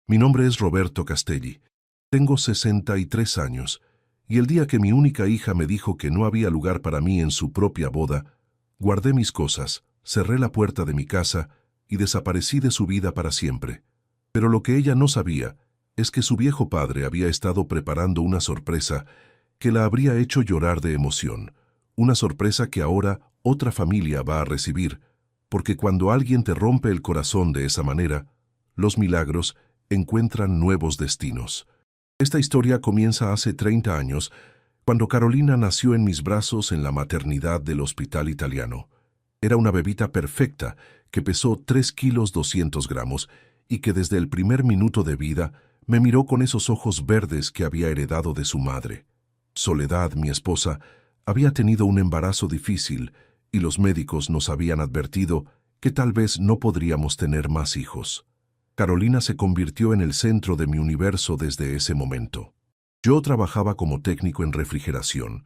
Mi nombre es Roberto Castelli. Tengo 63 años, y el día que mi única hija me dijo que no había lugar para mí en su propia boda, guardé mis cosas, cerré la puerta de mi casa y desaparecí de su vida para siempre. Pero lo que ella no sabía es que su viejo padre había estado preparando una sorpresa que la habría hecho llorar de emoción, una sorpresa que ahora otra familia va a recibir, porque cuando alguien te rompe el corazón de esa manera, los milagros encuentran nuevos destinos. Esta historia comienza hace 30 años, cuando Carolina nació en mis brazos en la maternidad del Hospital Italiano. Era una bebita perfecta que pesó 3 kilos 200 gramos y que desde el primer minuto de vida me miró con esos ojos verdes que había heredado de su madre. Soledad, mi esposa, había tenido un embarazo difícil y los médicos nos habían advertido que tal vez no podríamos tener más hijos. Carolina se convirtió en el centro de mi universo desde ese momento. Yo trabajaba como técnico en refrigeración,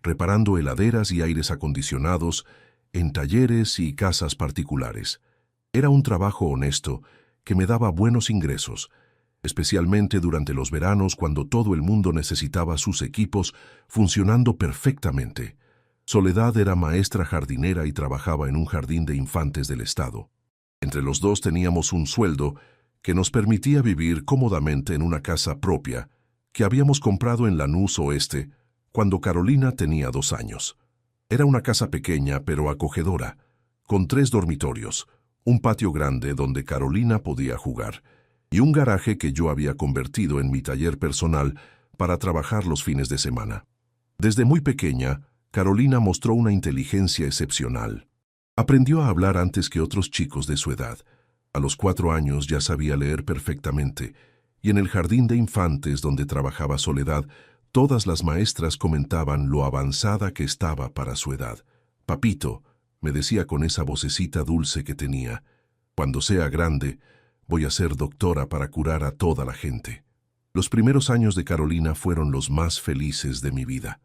reparando heladeras y aires acondicionados en talleres y casas particulares. Era un trabajo honesto que me daba buenos ingresos, especialmente durante los veranos cuando todo el mundo necesitaba sus equipos funcionando perfectamente. Soledad era maestra jardinera y trabajaba en un jardín de infantes del estado. Entre los dos teníamos un sueldo que nos permitía vivir cómodamente en una casa propia que habíamos comprado en Lanús Oeste cuando Carolina tenía 2 años. Era una casa pequeña pero acogedora, con 3 dormitorios, un patio grande donde Carolina podía jugar y un garaje que yo había convertido en mi taller personal para trabajar los fines de semana. Desde muy pequeña, Carolina mostró una inteligencia excepcional. Aprendió a hablar antes que otros chicos de su edad. A los 4 años ya sabía leer perfectamente, y en el jardín de infantes donde trabajaba Soledad, todas las maestras comentaban lo avanzada que estaba para su edad. «Papito», me decía con esa vocecita dulce que tenía, «cuando sea grande, voy a ser doctora para curar a toda la gente». Los primeros años de Carolina fueron los más felices de mi vida.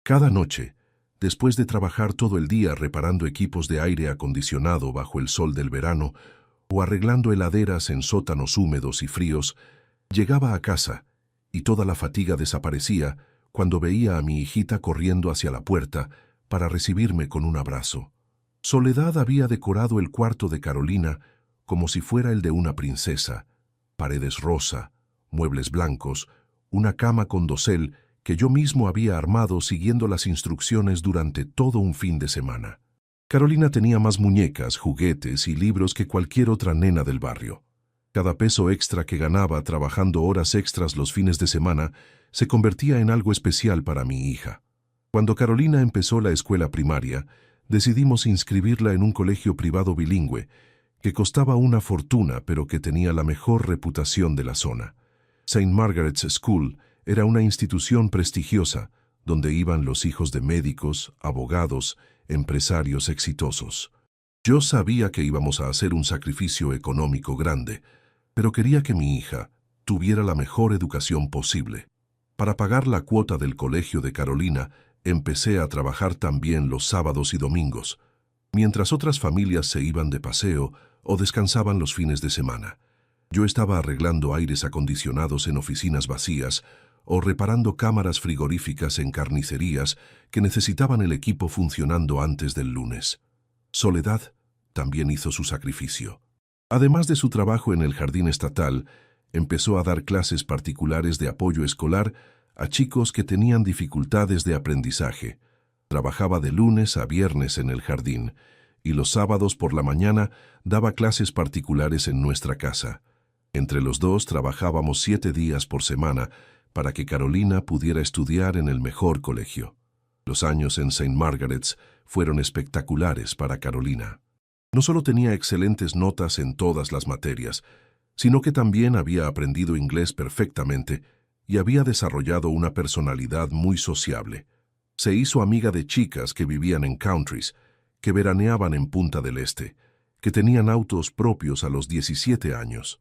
Cada noche, después de trabajar todo el día reparando equipos de aire acondicionado bajo el sol del verano o arreglando heladeras en sótanos húmedos y fríos, llegaba a casa y toda la fatiga desaparecía cuando veía a mi hijita corriendo hacia la puerta para recibirme con un abrazo. Soledad había decorado el cuarto de Carolina como si fuera el de una princesa: paredes rosa, muebles blancos, una cama con dosel que yo mismo había armado siguiendo las instrucciones durante todo un fin de semana. Carolina tenía más muñecas, juguetes y libros que cualquier otra nena del barrio. Cada peso extra que ganaba trabajando horas extras los fines de semana se convertía en algo especial para mi hija. Cuando Carolina empezó la escuela primaria, decidimos inscribirla en un colegio privado bilingüe que costaba una fortuna pero que tenía la mejor reputación de la zona. St. Margaret's School era una institución prestigiosa donde iban los hijos de médicos, abogados, empresarios exitosos. Yo sabía que íbamos a hacer un sacrificio económico grande, pero quería que mi hija tuviera la mejor educación posible. Para pagar la cuota del colegio de Carolina, empecé a trabajar también los sábados y domingos, mientras otras familias se iban de paseo o descansaban los fines de semana. Yo estaba arreglando aires acondicionados en oficinas vacías o reparando cámaras frigoríficas en carnicerías que necesitaban el equipo funcionando antes del lunes. Soledad también hizo su sacrificio. Además de su trabajo en el jardín estatal, empezó a dar clases particulares de apoyo escolar a chicos que tenían dificultades de aprendizaje. Trabajaba de lunes a viernes en el jardín y los sábados por la mañana daba clases particulares en nuestra casa. Entre los dos trabajábamos 7 días por semana para que Carolina pudiera estudiar en el mejor colegio. Los años en St. Margaret's fueron espectaculares para Carolina. No solo tenía excelentes notas en todas las materias, sino que también había aprendido inglés perfectamente y había desarrollado una personalidad muy sociable. Se hizo amiga de chicas que vivían en countries, que veraneaban en Punta del Este, que tenían autos propios a los 17 años.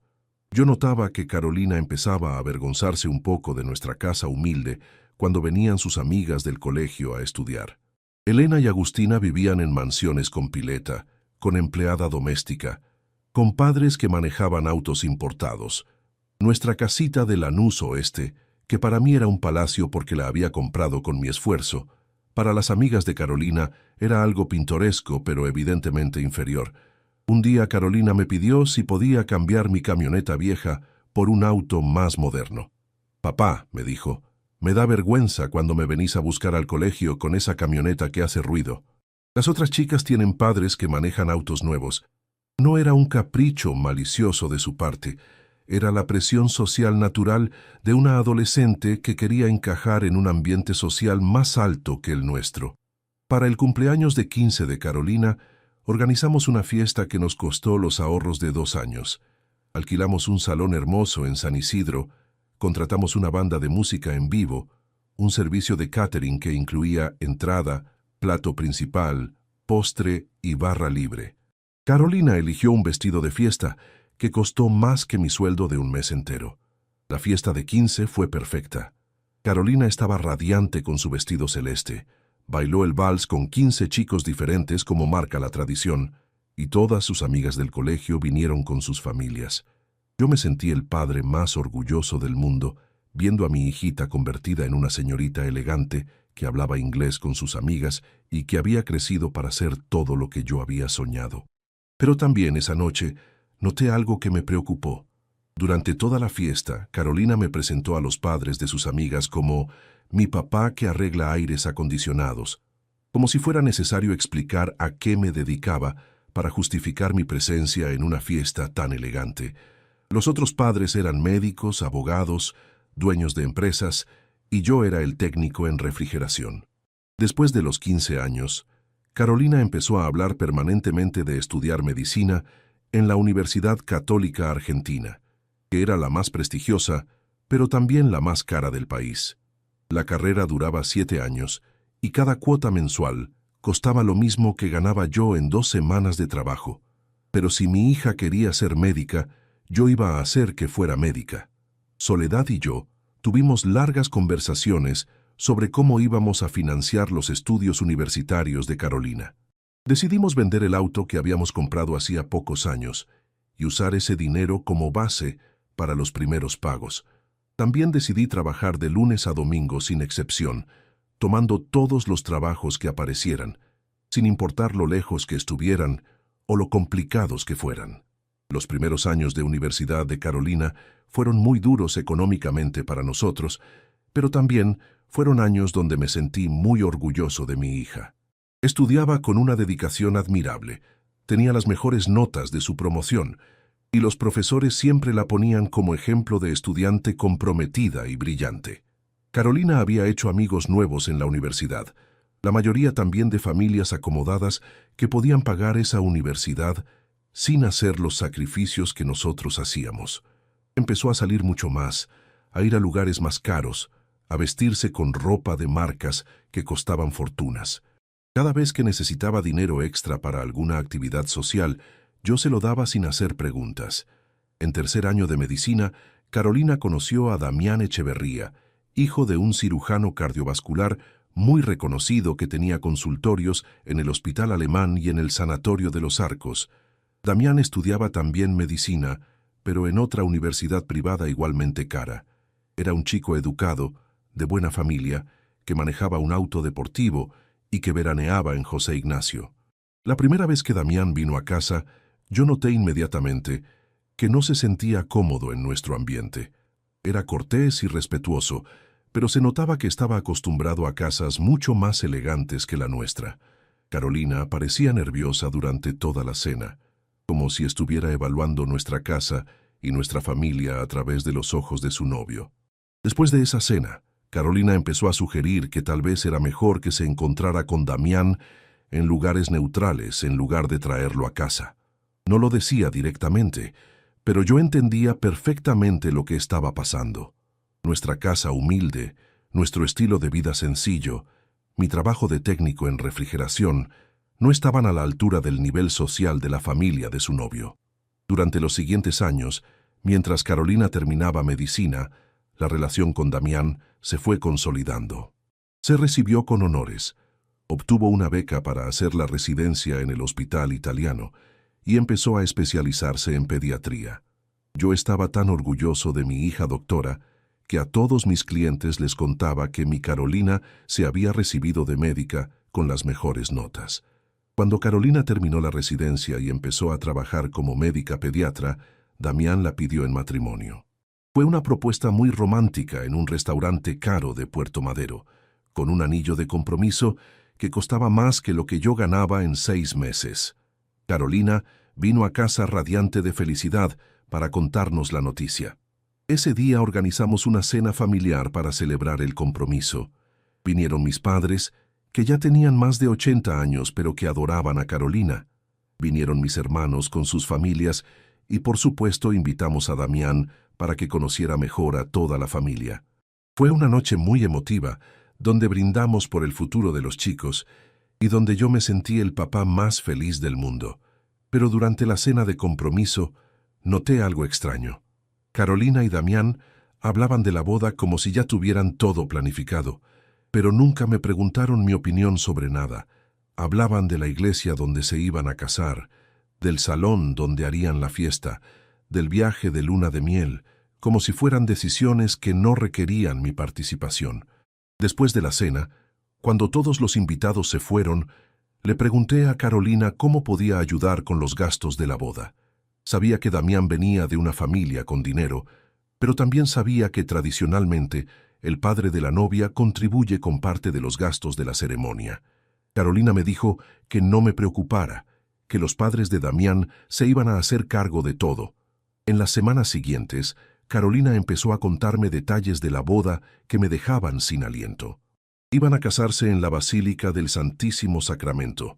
Yo notaba que Carolina empezaba a avergonzarse un poco de nuestra casa humilde cuando venían sus amigas del colegio a estudiar. Elena y Agustina vivían en mansiones con pileta, con empleada doméstica, con padres que manejaban autos importados. Nuestra casita de Lanús Oeste, que para mí era un palacio porque la había comprado con mi esfuerzo, para las amigas de Carolina era algo pintoresco pero evidentemente inferior. Un día Carolina me pidió si podía cambiar mi camioneta vieja por un auto más moderno. «Papá», me dijo, «me da vergüenza cuando me venís a buscar al colegio con esa camioneta que hace ruido. Las otras chicas tienen padres que manejan autos nuevos». No era un capricho malicioso de su parte, era la presión social natural de una adolescente que quería encajar en un ambiente social más alto que el nuestro. Para el cumpleaños de 15 de Carolina, organizamos una fiesta que nos costó los ahorros de 2 años. Alquilamos un salón hermoso en San Isidro, contratamos una banda de música en vivo, un servicio de catering que incluía entrada, plato principal, postre y barra libre. Carolina eligió un vestido de fiesta que costó más que mi sueldo de un mes entero. La fiesta de 15 fue perfecta. Carolina estaba radiante con su vestido celeste. Bailó el vals con 15 chicos diferentes como marca la tradición, y todas sus amigas del colegio vinieron con sus familias. Yo me sentí el padre más orgulloso del mundo, viendo a mi hijita convertida en una señorita elegante que hablaba inglés con sus amigas y que había crecido para ser todo lo que yo había soñado. Pero también esa noche noté algo que me preocupó. Durante toda la fiesta, Carolina me presentó a los padres de sus amigas como mi papá que arregla aires acondicionados, como si fuera necesario explicar a qué me dedicaba para justificar mi presencia en una fiesta tan elegante. Los otros padres eran médicos, abogados, dueños de empresas, y yo era el técnico en refrigeración. Después de los 15 años, Carolina empezó a hablar permanentemente de estudiar medicina en la Universidad Católica Argentina, que era la más prestigiosa, pero también la más cara del país. La carrera duraba 7 años y cada cuota mensual costaba lo mismo que ganaba yo en 2 semanas de trabajo. Pero si mi hija quería ser médica, yo iba a hacer que fuera médica. Soledad y yo tuvimos largas conversaciones sobre cómo íbamos a financiar los estudios universitarios de Carolina. Decidimos vender el auto que habíamos comprado hacía pocos años y usar ese dinero como base para los primeros pagos. También decidí trabajar de lunes a domingo sin excepción, tomando todos los trabajos que aparecieran, sin importar lo lejos que estuvieran o lo complicados que fueran. Los primeros años de universidad de Carolina fueron muy duros económicamente para nosotros, pero también fueron años donde me sentí muy orgulloso de mi hija. Estudiaba con una dedicación admirable, tenía las mejores notas de su promoción, y los profesores siempre la ponían como ejemplo de estudiante comprometida y brillante. Carolina había hecho amigos nuevos en la universidad, la mayoría también de familias acomodadas que podían pagar esa universidad sin hacer los sacrificios que nosotros hacíamos. Empezó a salir mucho más, a ir a lugares más caros, a vestirse con ropa de marcas que costaban fortunas. Cada vez que necesitaba dinero extra para alguna actividad social, yo se lo daba sin hacer preguntas. En tercer año de medicina, Carolina conoció a Damián Echeverría, hijo de un cirujano cardiovascular muy reconocido que tenía consultorios en el Hospital Alemán y en el Sanatorio de los Arcos. Damián estudiaba también medicina, pero en otra universidad privada igualmente cara. Era un chico educado, de buena familia, que manejaba un auto deportivo y que veraneaba en José Ignacio. La primera vez que Damián vino a casa, yo noté inmediatamente que no se sentía cómodo en nuestro ambiente. Era cortés y respetuoso, pero se notaba que estaba acostumbrado a casas mucho más elegantes que la nuestra. Carolina parecía nerviosa durante toda la cena, como si estuviera evaluando nuestra casa y nuestra familia a través de los ojos de su novio. Después de esa cena, Carolina empezó a sugerir que tal vez era mejor que se encontrara con Damián en lugares neutrales en lugar de traerlo a casa. No lo decía directamente, pero yo entendía perfectamente lo que estaba pasando. Nuestra casa humilde, nuestro estilo de vida sencillo, mi trabajo de técnico en refrigeración, no estaban a la altura del nivel social de la familia de su novio. Durante los siguientes años, mientras Carolina terminaba medicina, la relación con Damián se fue consolidando. Se recibió con honores, obtuvo una beca para hacer la residencia en el Hospital Italiano y empezó a especializarse en pediatría. Yo estaba tan orgulloso de mi hija doctora que a todos mis clientes les contaba que mi Carolina se había recibido de médica con las mejores notas. Cuando Carolina terminó la residencia y empezó a trabajar como médica pediatra, Damián la pidió en matrimonio. Fue una propuesta muy romántica en un restaurante caro de Puerto Madero, con un anillo de compromiso que costaba más que lo que yo ganaba en 6 meses. Carolina vino a casa radiante de felicidad para contarnos la noticia. Ese día organizamos una cena familiar para celebrar el compromiso. Vinieron mis padres, que ya tenían más de 80 años, pero que adoraban a Carolina. Vinieron mis hermanos con sus familias y, por supuesto, invitamos a Damián para que conociera mejor a toda la familia. Fue una noche muy emotiva, donde brindamos por el futuro de los chicos y donde yo me sentí el papá más feliz del mundo. Pero durante la cena de compromiso, noté algo extraño. Carolina y Damián hablaban de la boda como si ya tuvieran todo planificado, pero nunca me preguntaron mi opinión sobre nada. Hablaban de la iglesia donde se iban a casar, del salón donde harían la fiesta, del viaje de luna de miel, como si fueran decisiones que no requerían mi participación. Después de la cena, cuando todos los invitados se fueron, le pregunté a Carolina cómo podía ayudar con los gastos de la boda. Sabía que Damián venía de una familia con dinero, pero también sabía que tradicionalmente el padre de la novia contribuye con parte de los gastos de la ceremonia. Carolina me dijo que no me preocupara, que los padres de Damián se iban a hacer cargo de todo. En las semanas siguientes, Carolina empezó a contarme detalles de la boda que me dejaban sin aliento. Iban a casarse en la Basílica del Santísimo Sacramento,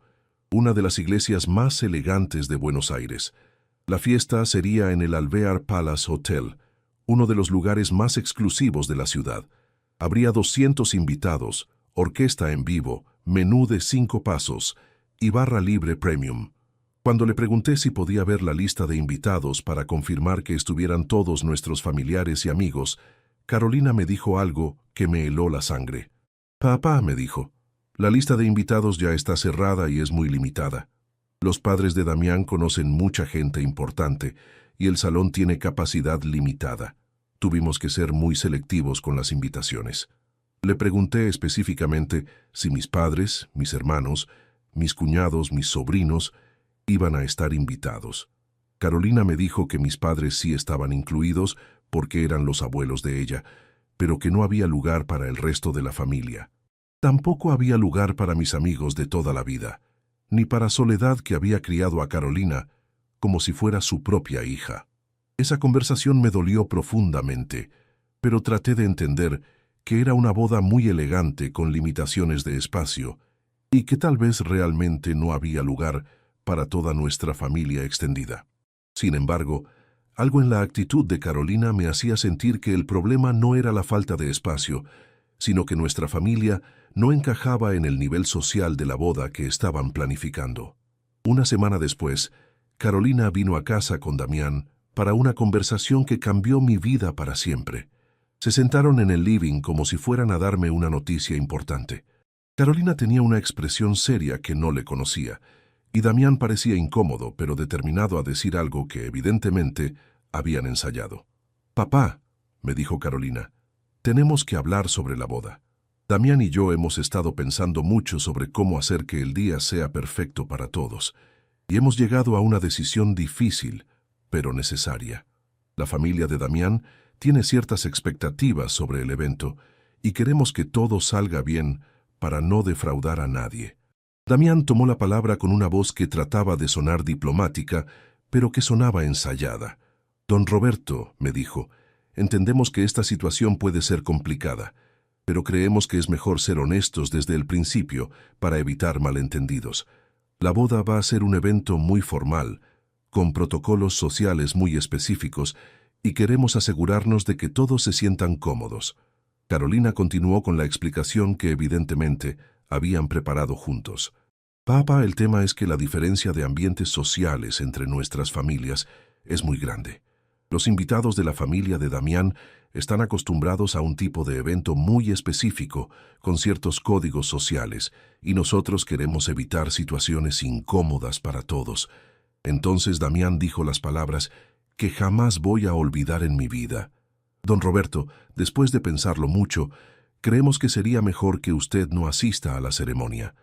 una de las iglesias más elegantes de Buenos Aires. La fiesta sería en el Alvear Palace Hotel, uno de los lugares más exclusivos de la ciudad. Habría 200 invitados, orquesta en vivo, menú de 5 pasos y barra libre premium. Cuando le pregunté si podía ver la lista de invitados para confirmar que estuvieran todos nuestros familiares y amigos, Carolina me dijo algo que me heló la sangre. «Papá», me dijo, «la lista de invitados ya está cerrada y es muy limitada. Los padres de Damián conocen mucha gente importante y el salón tiene capacidad limitada. Tuvimos que ser muy selectivos con las invitaciones». Le pregunté específicamente si mis padres, mis hermanos, mis cuñados, mis sobrinos, iban a estar invitados. Carolina me dijo que mis padres sí estaban incluidos porque eran los abuelos de ella, pero que no había lugar para el resto de la familia. Tampoco había lugar para mis amigos de toda la vida, ni para Soledad, que había criado a Carolina como si fuera su propia hija. Esa conversación me dolió profundamente, pero traté de entender que era una boda muy elegante con limitaciones de espacio y que tal vez realmente no había lugar para toda nuestra familia extendida. Sin embargo, algo en la actitud de Carolina me hacía sentir que el problema no era la falta de espacio, sino que nuestra familia no encajaba en el nivel social de la boda que estaban planificando. Una semana después, Carolina vino a casa con Damián para una conversación que cambió mi vida para siempre. Se sentaron en el living como si fueran a darme una noticia importante. Carolina tenía una expresión seria que no le conocía, y Damián parecía incómodo, pero determinado a decir algo que evidentemente habían ensayado. «Papá», me dijo Carolina, «tenemos que hablar sobre la boda. Damián y yo hemos estado pensando mucho sobre cómo hacer que el día sea perfecto para todos, y hemos llegado a una decisión difícil, pero necesaria. La familia de Damián tiene ciertas expectativas sobre el evento, y queremos que todo salga bien para no defraudar a nadie». Damián tomó la palabra con una voz que trataba de sonar diplomática, pero que sonaba ensayada. «Don Roberto», me dijo, «entendemos que esta situación puede ser complicada, pero creemos que es mejor ser honestos desde el principio para evitar malentendidos. La boda va a ser un evento muy formal, con protocolos sociales muy específicos, y queremos asegurarnos de que todos se sientan cómodos». Carolina continuó con la explicación que evidentemente habían preparado juntos. «Papá, el tema es que la diferencia de ambientes sociales entre nuestras familias es muy grande. Los invitados de la familia de Damián están acostumbrados a un tipo de evento muy específico, con ciertos códigos sociales, y nosotros queremos evitar situaciones incómodas para todos». Entonces Damián dijo las palabras que jamás voy a olvidar en mi vida. Don Roberto, después de pensarlo mucho, creemos que sería mejor que usted no asista a la ceremonia.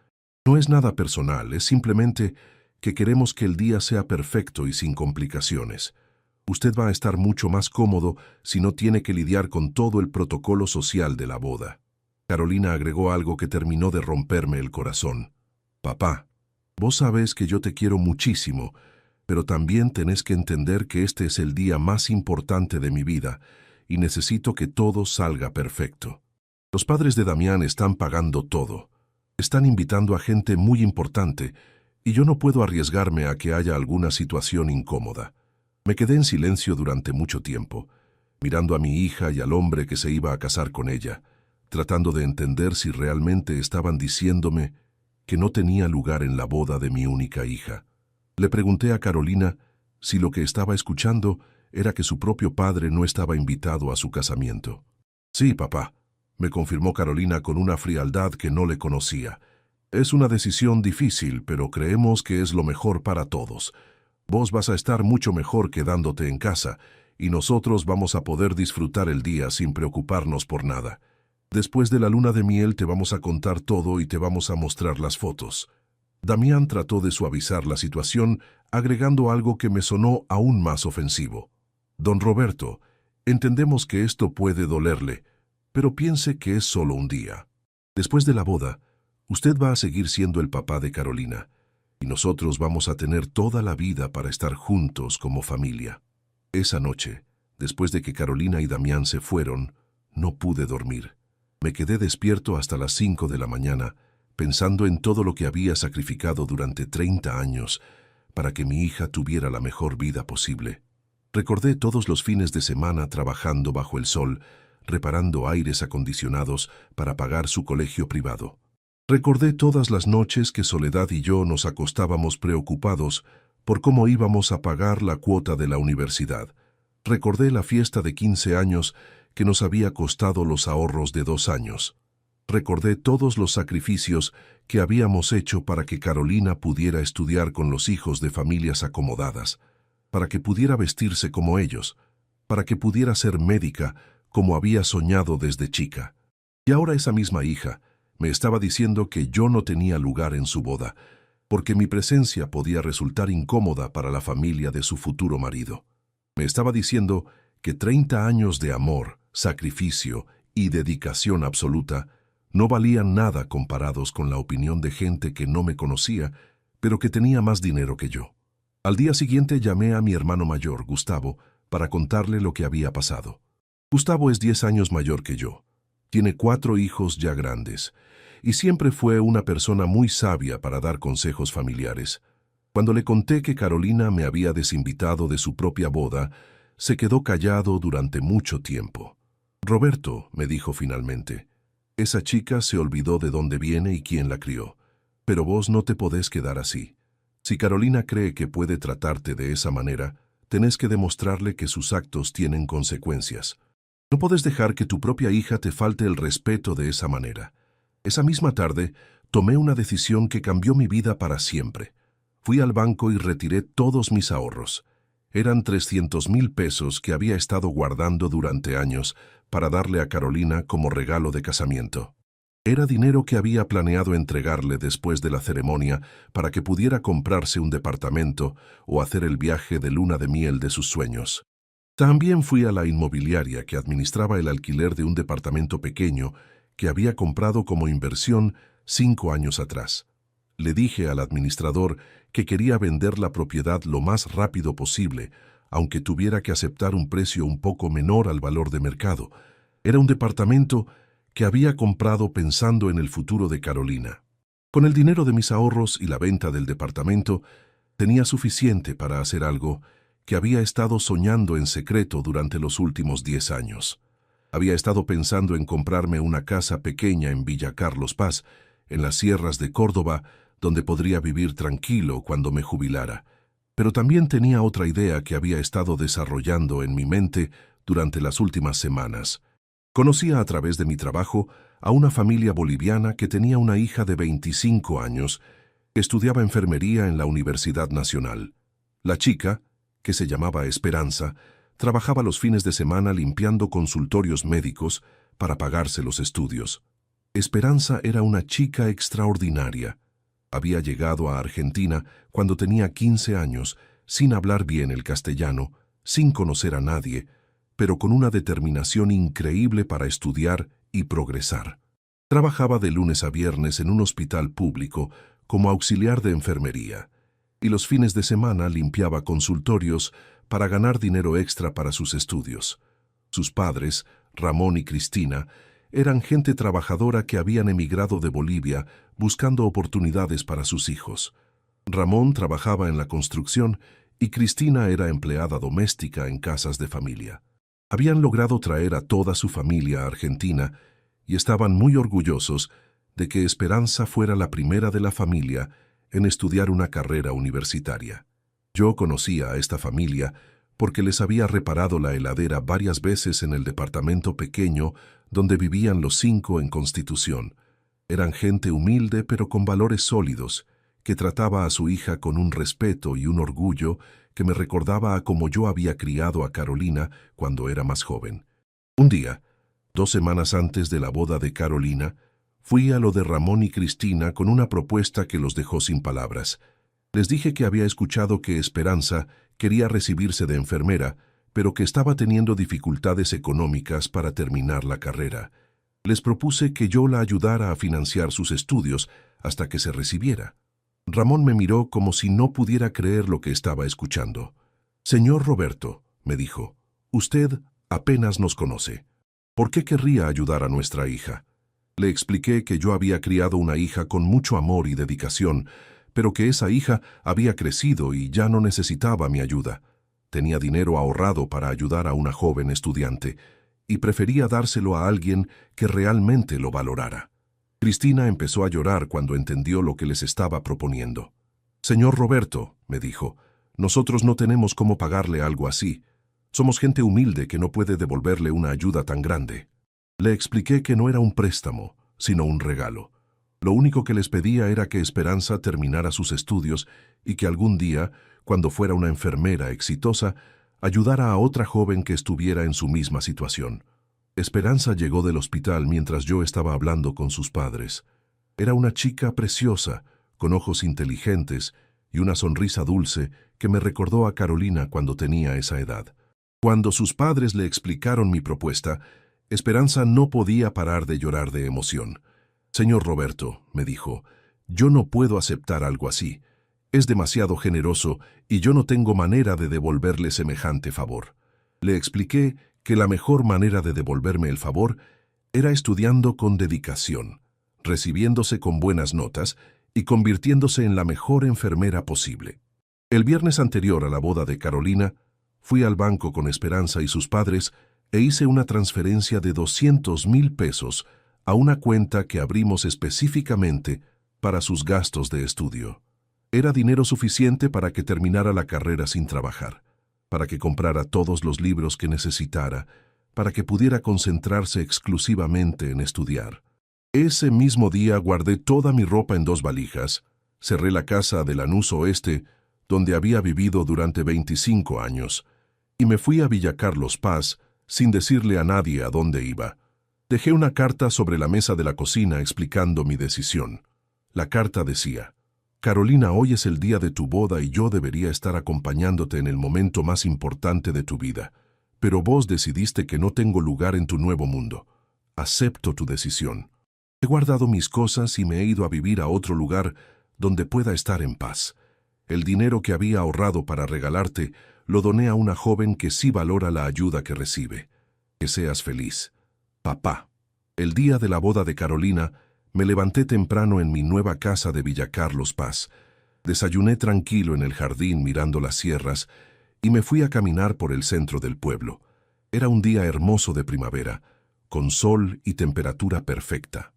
No es nada personal, es simplemente que queremos que el día sea perfecto y sin complicaciones. Usted va a estar mucho más cómodo si no tiene que lidiar con todo el protocolo social de la boda. Carolina agregó algo que terminó de romperme el corazón. Papá, vos sabés que yo te quiero muchísimo, pero también tenés que entender que este es el día más importante de mi vida y necesito que todo salga perfecto. Los padres de Damián están pagando todo. Están invitando a gente muy importante y yo no puedo arriesgarme a que haya alguna situación incómoda. Me quedé en silencio durante mucho tiempo, mirando a mi hija y al hombre que se iba a casar con ella, tratando de entender si realmente estaban diciéndome que no tenía lugar en la boda de mi única hija. Le pregunté a Carolina si lo que estaba escuchando era que su propio padre no estaba invitado a su casamiento. Sí, papá, me confirmó Carolina con una frialdad que no le conocía. Es una decisión difícil, pero creemos que es lo mejor para todos. Vos vas a estar mucho mejor quedándote en casa, y nosotros vamos a poder disfrutar el día sin preocuparnos por nada. Después de la luna de miel te vamos a contar todo y te vamos a mostrar las fotos. Damián trató de suavizar la situación, agregando algo que me sonó aún más ofensivo. Don Roberto, entendemos que esto puede dolerle, pero piense que es solo un día. Después de la boda, usted va a seguir siendo el papá de Carolina, y nosotros vamos a tener toda la vida para estar juntos como familia. Esa noche, después de que Carolina y Damián se fueron, no pude dormir. Me quedé despierto hasta las 5 de la mañana, pensando en todo lo que había sacrificado durante 30 años para que mi hija tuviera la mejor vida posible. Recordé todos los fines de semana trabajando bajo el sol, reparando aires acondicionados para pagar su colegio privado. Recordé todas las noches que Soledad y yo nos acostábamos preocupados por cómo íbamos a pagar la cuota de la universidad. Recordé la fiesta de 15 años que nos había costado los ahorros de 2 años. Recordé todos los sacrificios que habíamos hecho para que Carolina pudiera estudiar con los hijos de familias acomodadas, para que pudiera vestirse como ellos, para que pudiera ser médica como había soñado desde chica. Y ahora esa misma hija me estaba diciendo que yo no tenía lugar en su boda, porque mi presencia podía resultar incómoda para la familia de su futuro marido. Me estaba diciendo que 30 años de amor, sacrificio y dedicación absoluta no valían nada comparados con la opinión de gente que no me conocía, pero que tenía más dinero que yo. Al día siguiente llamé a mi hermano mayor, Gustavo, para contarle lo que había pasado. Gustavo es 10 años mayor que yo. Tiene 4 hijos ya grandes, y siempre fue una persona muy sabia para dar consejos familiares. Cuando le conté que Carolina me había desinvitado de su propia boda, se quedó callado durante mucho tiempo. Roberto, me dijo finalmente, esa chica se olvidó de dónde viene y quién la crió, pero vos no te podés quedar así. Si Carolina cree que puede tratarte de esa manera, tenés que demostrarle que sus actos tienen consecuencias. No podés dejar que tu propia hija te falte el respeto de esa manera. Esa misma tarde, tomé una decisión que cambió mi vida para siempre. Fui al banco y retiré todos mis ahorros. Eran 300,000 pesos que había estado guardando durante años para darle a Carolina como regalo de casamiento. Era dinero que había planeado entregarle después de la ceremonia para que pudiera comprarse un departamento o hacer el viaje de luna de miel de sus sueños. También fui a la inmobiliaria que administraba el alquiler de un departamento pequeño que había comprado como inversión 5 años atrás. Le dije al administrador que quería vender la propiedad lo más rápido posible, aunque tuviera que aceptar un precio un poco menor al valor de mercado. Era un departamento que había comprado pensando en el futuro de Carolina. Con el dinero de mis ahorros y la venta del departamento, tenía suficiente para hacer algo que había estado soñando en secreto durante los últimos 10 años. Había estado pensando en comprarme una casa pequeña en Villa Carlos Paz, en las sierras de Córdoba, donde podría vivir tranquilo cuando me jubilara. Pero también tenía otra idea que había estado desarrollando en mi mente durante las últimas semanas. Conocía a través de mi trabajo a una familia boliviana que tenía una hija de 25 años que estudiaba enfermería en la Universidad Nacional. La chica, que se llamaba Esperanza, trabajaba los fines de semana limpiando consultorios médicos para pagarse los estudios. Esperanza era una chica extraordinaria. Había llegado a Argentina cuando tenía 15 años, sin hablar bien el castellano, sin conocer a nadie, pero con una determinación increíble para estudiar y progresar. Trabajaba de lunes a viernes en un hospital público como auxiliar de enfermería, y los fines de semana limpiaba consultorios para ganar dinero extra para sus estudios. Sus padres, Ramón y Cristina, eran gente trabajadora que habían emigrado de Bolivia buscando oportunidades para sus hijos. Ramón trabajaba en la construcción y Cristina era empleada doméstica en casas de familia. Habían logrado traer a toda su familia a Argentina y estaban muy orgullosos de que Esperanza fuera la primera de la familia en estudiar una carrera universitaria. Yo conocía a esta familia porque les había reparado la heladera varias veces en el departamento pequeño donde vivían los 5 en Constitución. Eran gente humilde pero con valores sólidos, que trataba a su hija con un respeto y un orgullo que me recordaba a cómo yo había criado a Carolina cuando era más joven. Un día, 2 semanas antes de la boda de Carolina, fui a lo de Ramón y Cristina con una propuesta que los dejó sin palabras. Les dije que había escuchado que Esperanza quería recibirse de enfermera, pero que estaba teniendo dificultades económicas para terminar la carrera. Les propuse que yo la ayudara a financiar sus estudios hasta que se recibiera. Ramón me miró como si no pudiera creer lo que estaba escuchando. «Señor Roberto», me dijo, «usted apenas nos conoce. ¿Por qué querría ayudar a nuestra hija?» Le expliqué que yo había criado una hija con mucho amor y dedicación, pero que esa hija había crecido y ya no necesitaba mi ayuda. Tenía dinero ahorrado para ayudar a una joven estudiante y prefería dárselo a alguien que realmente lo valorara. Cristina empezó a llorar cuando entendió lo que les estaba proponiendo. «Señor Roberto», me dijo, «nosotros no tenemos cómo pagarle algo así. Somos gente humilde que no puede devolverle una ayuda tan grande». Le expliqué que no era un préstamo, sino un regalo. Lo único que les pedía era que Esperanza terminara sus estudios y que algún día, cuando fuera una enfermera exitosa, ayudara a otra joven que estuviera en su misma situación. Esperanza llegó del hospital mientras yo estaba hablando con sus padres. Era una chica preciosa, con ojos inteligentes y una sonrisa dulce que me recordó a Carolina cuando tenía esa edad. Cuando sus padres le explicaron mi propuesta, Esperanza no podía parar de llorar de emoción. «Señor Roberto», me dijo, «yo no puedo aceptar algo así. Es demasiado generoso y yo no tengo manera de devolverle semejante favor». Le expliqué que la mejor manera de devolverme el favor era estudiando con dedicación, recibiéndose con buenas notas y convirtiéndose en la mejor enfermera posible. El viernes anterior a la boda de Carolina, fui al banco con Esperanza y sus padres e hice una transferencia de 200,000 pesos a una cuenta que abrimos específicamente para sus gastos de estudio. Era dinero suficiente para que terminara la carrera sin trabajar, para que comprara todos los libros que necesitara, para que pudiera concentrarse exclusivamente en estudiar. Ese mismo día guardé toda mi ropa en 2 valijas, cerré la casa de Lanús Oeste, donde había vivido durante 25 años, y me fui a Villa Carlos Paz sin decirle a nadie a dónde iba. Dejé una carta sobre la mesa de la cocina explicando mi decisión. La carta decía: «Carolina, hoy es el día de tu boda y yo debería estar acompañándote en el momento más importante de tu vida. Pero vos decidiste que no tengo lugar en tu nuevo mundo. Acepto tu decisión. He guardado mis cosas y me he ido a vivir a otro lugar donde pueda estar en paz. El dinero que había ahorrado para regalarte lo doné a una joven que sí valora la ayuda que recibe. Que seas feliz. Papá». El día de la boda de Carolina, me levanté temprano en mi nueva casa de Villa Carlos Paz. Desayuné tranquilo en el jardín mirando las sierras y me fui a caminar por el centro del pueblo. Era un día hermoso de primavera, con sol y temperatura perfecta.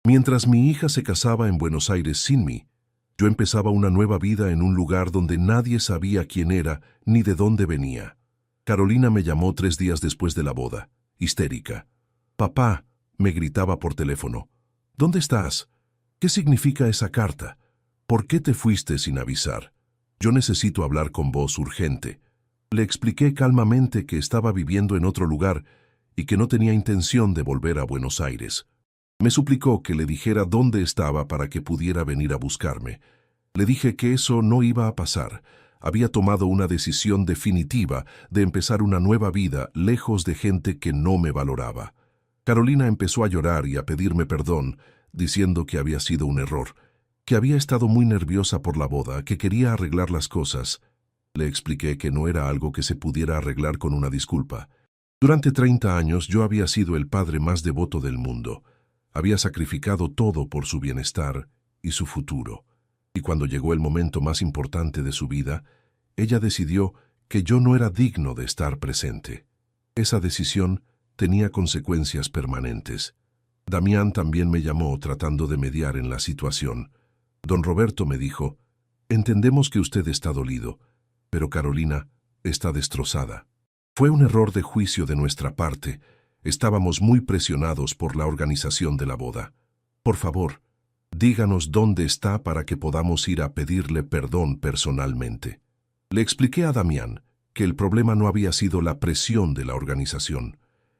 Mientras mi hija se casaba en Buenos Aires sin mí, yo empezaba una nueva vida en un lugar donde nadie sabía quién era ni de dónde venía. Carolina me llamó 3 días después de la boda, histérica. «Papá», me gritaba por teléfono, «¿dónde estás? ¿Qué significa esa carta? ¿Por qué te fuiste sin avisar? Yo necesito hablar con vos urgente». Le expliqué calmamente que estaba viviendo en otro lugar y que no tenía intención de volver a Buenos Aires. Me suplicó que le dijera dónde estaba para que pudiera venir a buscarme. Le dije que eso no iba a pasar. Había tomado una decisión definitiva de empezar una nueva vida lejos de gente que no me valoraba. Carolina empezó a llorar y a pedirme perdón, diciendo que había sido un error, que había estado muy nerviosa por la boda, que quería arreglar las cosas. Le expliqué que no era algo que se pudiera arreglar con una disculpa. Durante 30 años yo había sido el padre más devoto del mundo. Había sacrificado todo por su bienestar y su futuro. Y cuando llegó el momento más importante de su vida, ella decidió que yo no era digno de estar presente. Esa decisión tenía consecuencias permanentes. Damián también me llamó tratando de mediar en la situación. Don Roberto me dijo, «Entendemos que usted está dolido, pero Carolina está destrozada. Fue un error de juicio de nuestra parte. Estábamos muy presionados por la organización de la boda. Por favor, díganos dónde está para que podamos ir a pedirle perdón personalmente». Le expliqué a Damián que el problema no había sido la presión de la organización.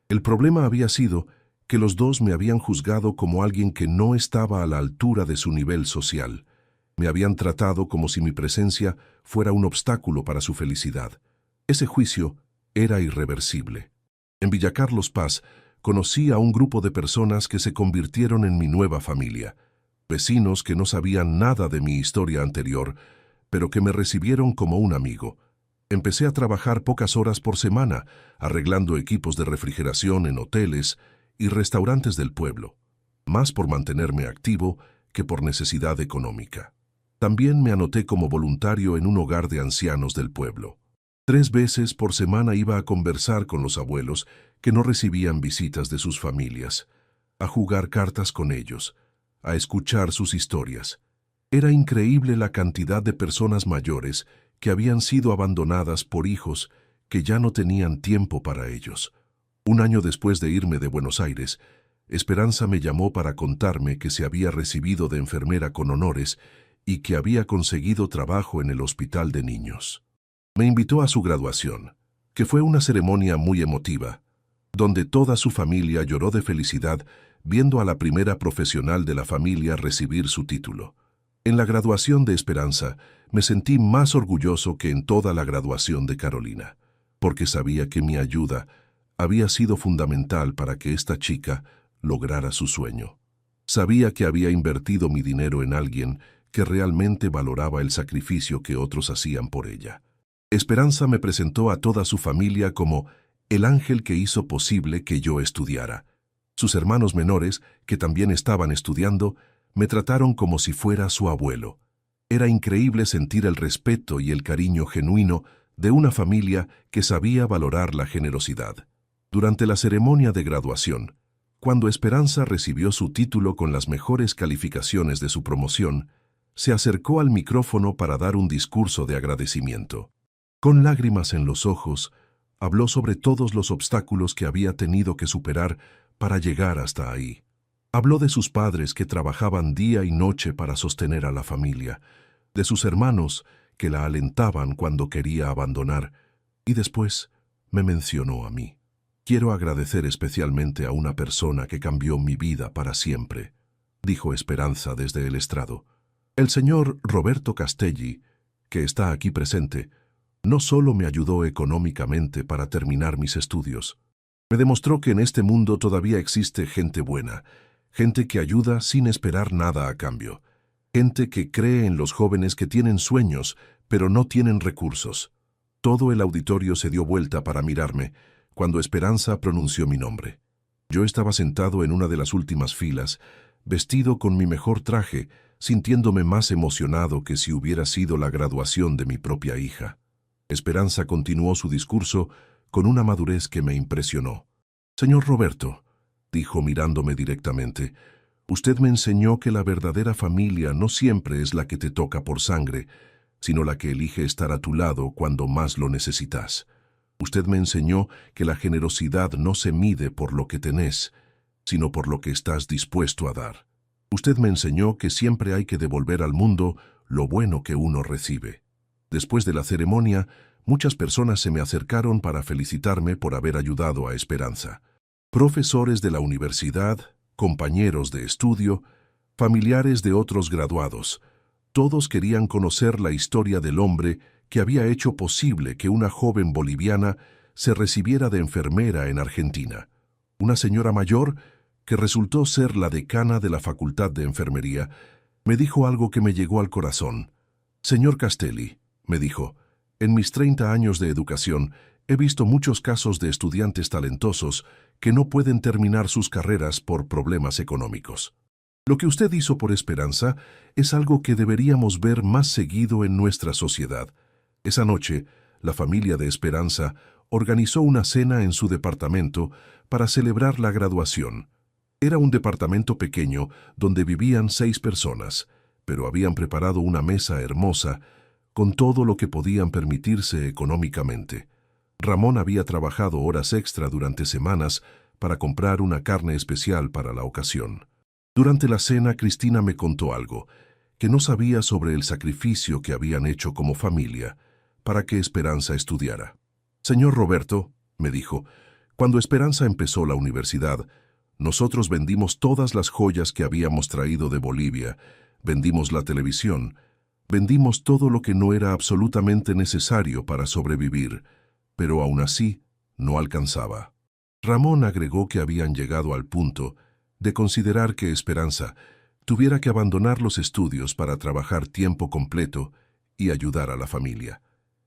El problema había sido que los dos me habían juzgado como alguien que no estaba a la altura de su nivel social. Me habían tratado como si mi presencia fuera un obstáculo para su felicidad. Ese juicio era irreversible. En Villa Carlos Paz conocí a un grupo de personas que se convirtieron en mi nueva familia. Vecinos que no sabían nada de mi historia anterior, pero que me recibieron como un amigo. Empecé a trabajar pocas horas por semana, arreglando equipos de refrigeración en hoteles y restaurantes del pueblo, más por mantenerme activo que por necesidad económica. También me anoté como voluntario en un hogar de ancianos del pueblo. 3 veces por semana iba a conversar con los abuelos que no recibían visitas de sus familias, a jugar cartas con ellos, a escuchar sus historias. Era increíble la cantidad de personas mayores que habían sido abandonadas por hijos que ya no tenían tiempo para ellos. Un año después de irme de Buenos Aires, Esperanza me llamó para contarme que se había recibido de enfermera con honores y que había conseguido trabajo en el hospital de niños. Me invitó a su graduación, que fue una ceremonia muy emotiva, donde toda su familia lloró de felicidad viendo a la primera profesional de la familia recibir su título. En la graduación de Esperanza me sentí más orgulloso que en toda la graduación de Carolina, porque sabía que mi ayuda había sido fundamental para que esta chica lograra su sueño. Sabía que había invertido mi dinero en alguien que realmente valoraba el sacrificio que otros hacían por ella. Esperanza me presentó a toda su familia como el ángel que hizo posible que yo estudiara. Sus hermanos menores, que también estaban estudiando, me trataron como si fuera su abuelo. Era increíble sentir el respeto y el cariño genuino de una familia que sabía valorar la generosidad. Durante la ceremonia de graduación, cuando Esperanza recibió su título con las mejores calificaciones de su promoción, se acercó al micrófono para dar un discurso de agradecimiento. Con lágrimas en los ojos, habló sobre todos los obstáculos que había tenido que superar para llegar hasta ahí. Habló de sus padres que trabajaban día y noche para sostener a la familia, de sus hermanos que la alentaban cuando quería abandonar, y después me mencionó a mí. «Quiero agradecer especialmente a una persona que cambió mi vida para siempre», dijo Esperanza desde el estrado. «El señor Roberto Castelli, que está aquí presente, no solo me ayudó económicamente para terminar mis estudios, me demostró que en este mundo todavía existe gente buena, gente que ayuda sin esperar nada a cambio, gente que cree en los jóvenes que tienen sueños, pero no tienen recursos». Todo el auditorio se dio vuelta para mirarme cuando Esperanza pronunció mi nombre. Yo estaba sentado en una de las últimas filas, vestido con mi mejor traje, sintiéndome más emocionado que si hubiera sido la graduación de mi propia hija. Esperanza continuó su discurso con una madurez que me impresionó. «Señor Roberto», dijo mirándome directamente, «usted me enseñó que la verdadera familia no siempre es la que te toca por sangre, sino la que elige estar a tu lado cuando más lo necesitas. Usted me enseñó que la generosidad no se mide por lo que tenés, sino por lo que estás dispuesto a dar. Usted me enseñó que siempre hay que devolver al mundo lo bueno que uno recibe». Después de la ceremonia, Muchas personas se me acercaron para felicitarme por haber ayudado a Esperanza. Profesores de la universidad, compañeros de estudio, familiares de otros graduados. Todos querían conocer la historia del hombre que había hecho posible que una joven boliviana se recibiera de enfermera en Argentina. Una señora mayor, que resultó ser la decana de la Facultad de Enfermería, me dijo algo que me llegó al corazón. «Señor Castelli», me dijo, «en mis 30 años de educación he visto muchos casos de estudiantes talentosos que no pueden terminar sus carreras por problemas económicos. Lo que usted hizo por Esperanza es algo que deberíamos ver más seguido en nuestra sociedad». Esa noche, la familia de Esperanza organizó una cena en su departamento para celebrar la graduación. Era un departamento pequeño donde vivían 6 personas, pero habían preparado una mesa hermosa con todo lo que podían permitirse económicamente. Ramón había trabajado horas extra durante semanas para comprar una carne especial para la ocasión. Durante la cena, Cristina me contó algo que no sabía sobre el sacrificio que habían hecho como familia para que Esperanza estudiara. «Señor Roberto», me dijo, «cuando Esperanza empezó la universidad, nosotros vendimos todas las joyas que habíamos traído de Bolivia, vendimos la televisión, vendimos todo lo que no era absolutamente necesario para sobrevivir, pero aún así no alcanzaba». Ramón agregó que habían llegado al punto de considerar que Esperanza tuviera que abandonar los estudios para trabajar tiempo completo y ayudar a la familia.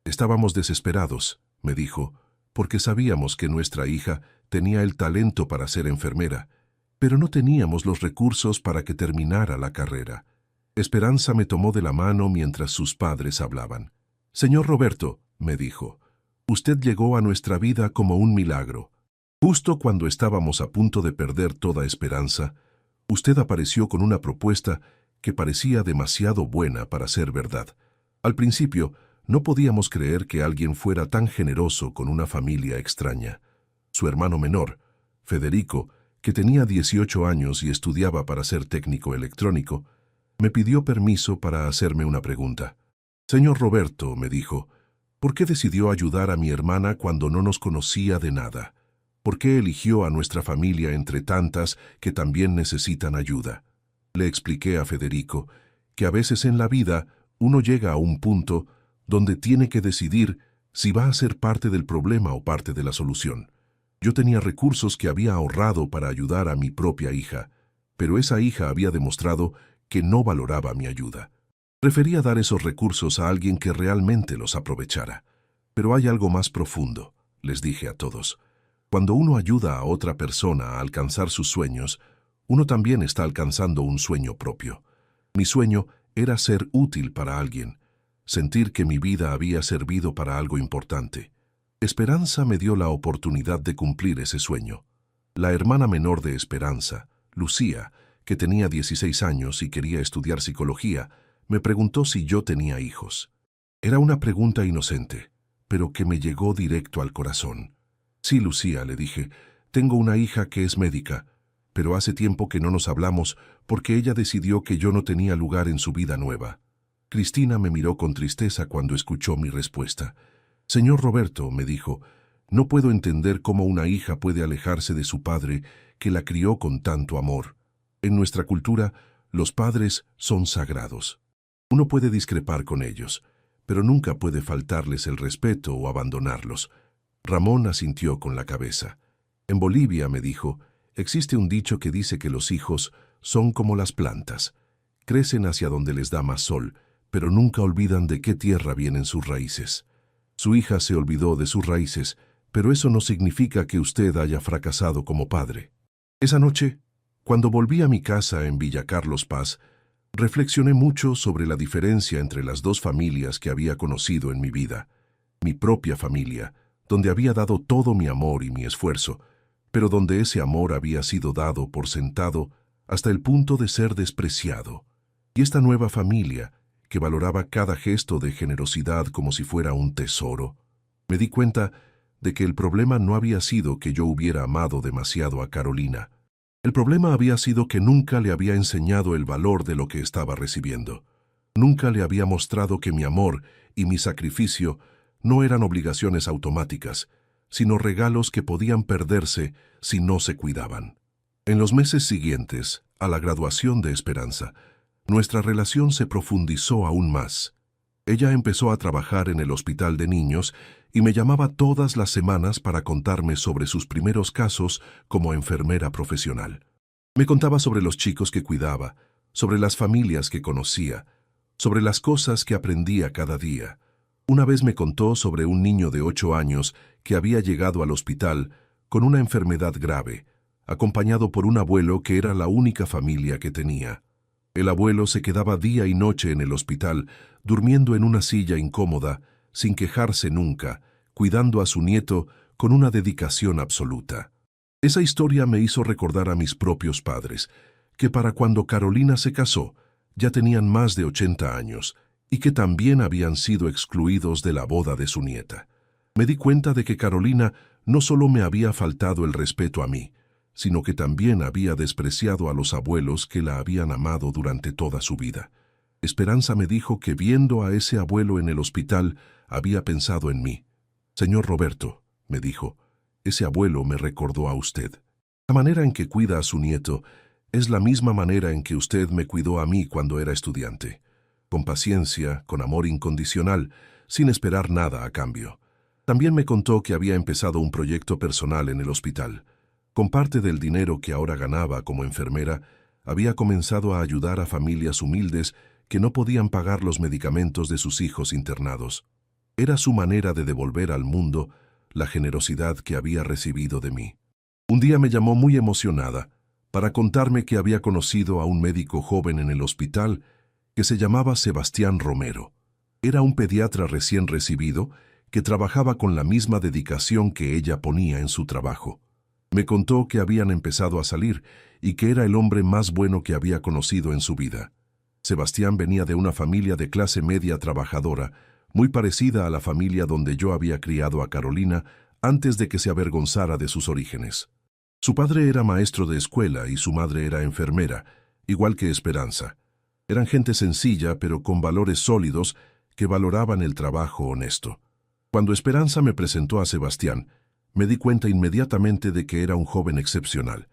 «Estábamos desesperados», me dijo, «porque sabíamos que nuestra hija tenía el talento para ser enfermera, pero no teníamos los recursos para que terminara la carrera». Esperanza me tomó de la mano mientras sus padres hablaban. «Señor Roberto», me dijo, «usted llegó a nuestra vida como un milagro. Justo cuando estábamos a punto de perder toda esperanza, usted apareció con una propuesta que parecía demasiado buena para ser verdad. Al principio, no podíamos creer que alguien fuera tan generoso con una familia extraña. Su hermano menor, Federico, que tenía 18 años y estudiaba para ser técnico electrónico, me pidió permiso para hacerme una pregunta. «Señor Roberto», me dijo, «¿por qué decidió ayudar a mi hermana cuando no nos conocía de nada? ¿Por qué eligió a nuestra familia entre tantas que también necesitan ayuda?» Le expliqué a Federico que a veces en la vida uno llega a un punto donde tiene que decidir si va a ser parte del problema o parte de la solución. Yo tenía recursos que había ahorrado para ayudar a mi propia hija, pero esa hija había demostrado que no valoraba mi ayuda. Prefería dar esos recursos a alguien que realmente los aprovechara. Pero hay algo más profundo, les dije a todos. Cuando uno ayuda a otra persona a alcanzar sus sueños, uno también está alcanzando un sueño propio. Mi sueño era ser útil para alguien, sentir que mi vida había servido para algo importante. Esperanza me dio la oportunidad de cumplir ese sueño. La hermana menor de Esperanza, Lucía, que tenía 16 años y quería estudiar psicología, me preguntó si yo tenía hijos. Era una pregunta inocente, pero que me llegó directo al corazón. «Sí, Lucía», le dije, «tengo una hija que es médica, pero hace tiempo que no nos hablamos porque ella decidió que yo no tenía lugar en su vida nueva». Cristina me miró con tristeza cuando escuchó mi respuesta. «Señor Roberto», me dijo, «no puedo entender cómo una hija puede alejarse de su padre que la crió con tanto amor. En nuestra cultura, los padres son sagrados. Uno puede discrepar con ellos, pero nunca puede faltarles el respeto o abandonarlos». Ramón asintió con la cabeza. «En Bolivia», me dijo, «existe un dicho que dice que los hijos son como las plantas. Crecen hacia donde les da más sol, pero nunca olvidan de qué tierra vienen sus raíces. Su hija se olvidó de sus raíces, pero eso no significa que usted haya fracasado como padre». Esa noche, cuando volví a mi casa en Villa Carlos Paz, reflexioné mucho sobre la diferencia entre las dos familias que había conocido en mi vida. Mi propia familia, donde había dado todo mi amor y mi esfuerzo, pero donde ese amor había sido dado por sentado hasta el punto de ser despreciado. Y esta nueva familia, que valoraba cada gesto de generosidad como si fuera un tesoro. Me di cuenta de que el problema no había sido que yo hubiera amado demasiado a Carolina. El problema había sido que nunca le había enseñado el valor de lo que estaba recibiendo. Nunca le había mostrado que mi amor y mi sacrificio no eran obligaciones automáticas, sino regalos que podían perderse si no se cuidaban. En los meses siguientes, a la graduación de Esperanza, nuestra relación se profundizó aún más. Ella empezó a trabajar en el hospital de niños y me llamaba todas las semanas para contarme sobre sus primeros casos como enfermera profesional. Me contaba sobre los chicos que cuidaba, sobre las familias que conocía, sobre las cosas que aprendía cada día. Una vez me contó sobre un niño de 8 años que había llegado al hospital con una enfermedad grave, acompañado por un abuelo que era la única familia que tenía. El abuelo se quedaba día y noche en el hospital, durmiendo en una silla incómoda, sin quejarse nunca, cuidando a su nieto con una dedicación absoluta. Esa historia me hizo recordar a mis propios padres, que para cuando Carolina se casó, ya tenían más de 80 años, y que también habían sido excluidos de la boda de su nieta. Me di cuenta de que Carolina no solo me había faltado el respeto a mí, sino que también había despreciado a los abuelos que la habían amado durante toda su vida. Esperanza me dijo que viendo a ese abuelo en el hospital, había pensado en mí. «Señor Roberto», me dijo, «ese abuelo me recordó a usted. La manera en que cuida a su nieto es la misma manera en que usted me cuidó a mí cuando era estudiante. Con paciencia, con amor incondicional, sin esperar nada a cambio». También me contó que había empezado un proyecto personal en el hospital. Con parte del dinero que ahora ganaba como enfermera, había comenzado a ayudar a familias humildes que no podían pagar los medicamentos de sus hijos internados. Era su manera de devolver al mundo la generosidad que había recibido de mí. Un día me llamó muy emocionada para contarme que había conocido a un médico joven en el hospital que se llamaba Sebastián Romero. Era un pediatra recién recibido que trabajaba con la misma dedicación que ella ponía en su trabajo. Me contó que habían empezado a salir y que era el hombre más bueno que había conocido en su vida. Sebastián venía de una familia de clase media trabajadora, muy parecida a la familia donde yo había criado a Carolina antes de que se avergonzara de sus orígenes. Su padre era maestro de escuela y su madre era enfermera, igual que Esperanza. Eran gente sencilla pero con valores sólidos que valoraban el trabajo honesto. Cuando Esperanza me presentó a Sebastián, me di cuenta inmediatamente de que era un joven excepcional,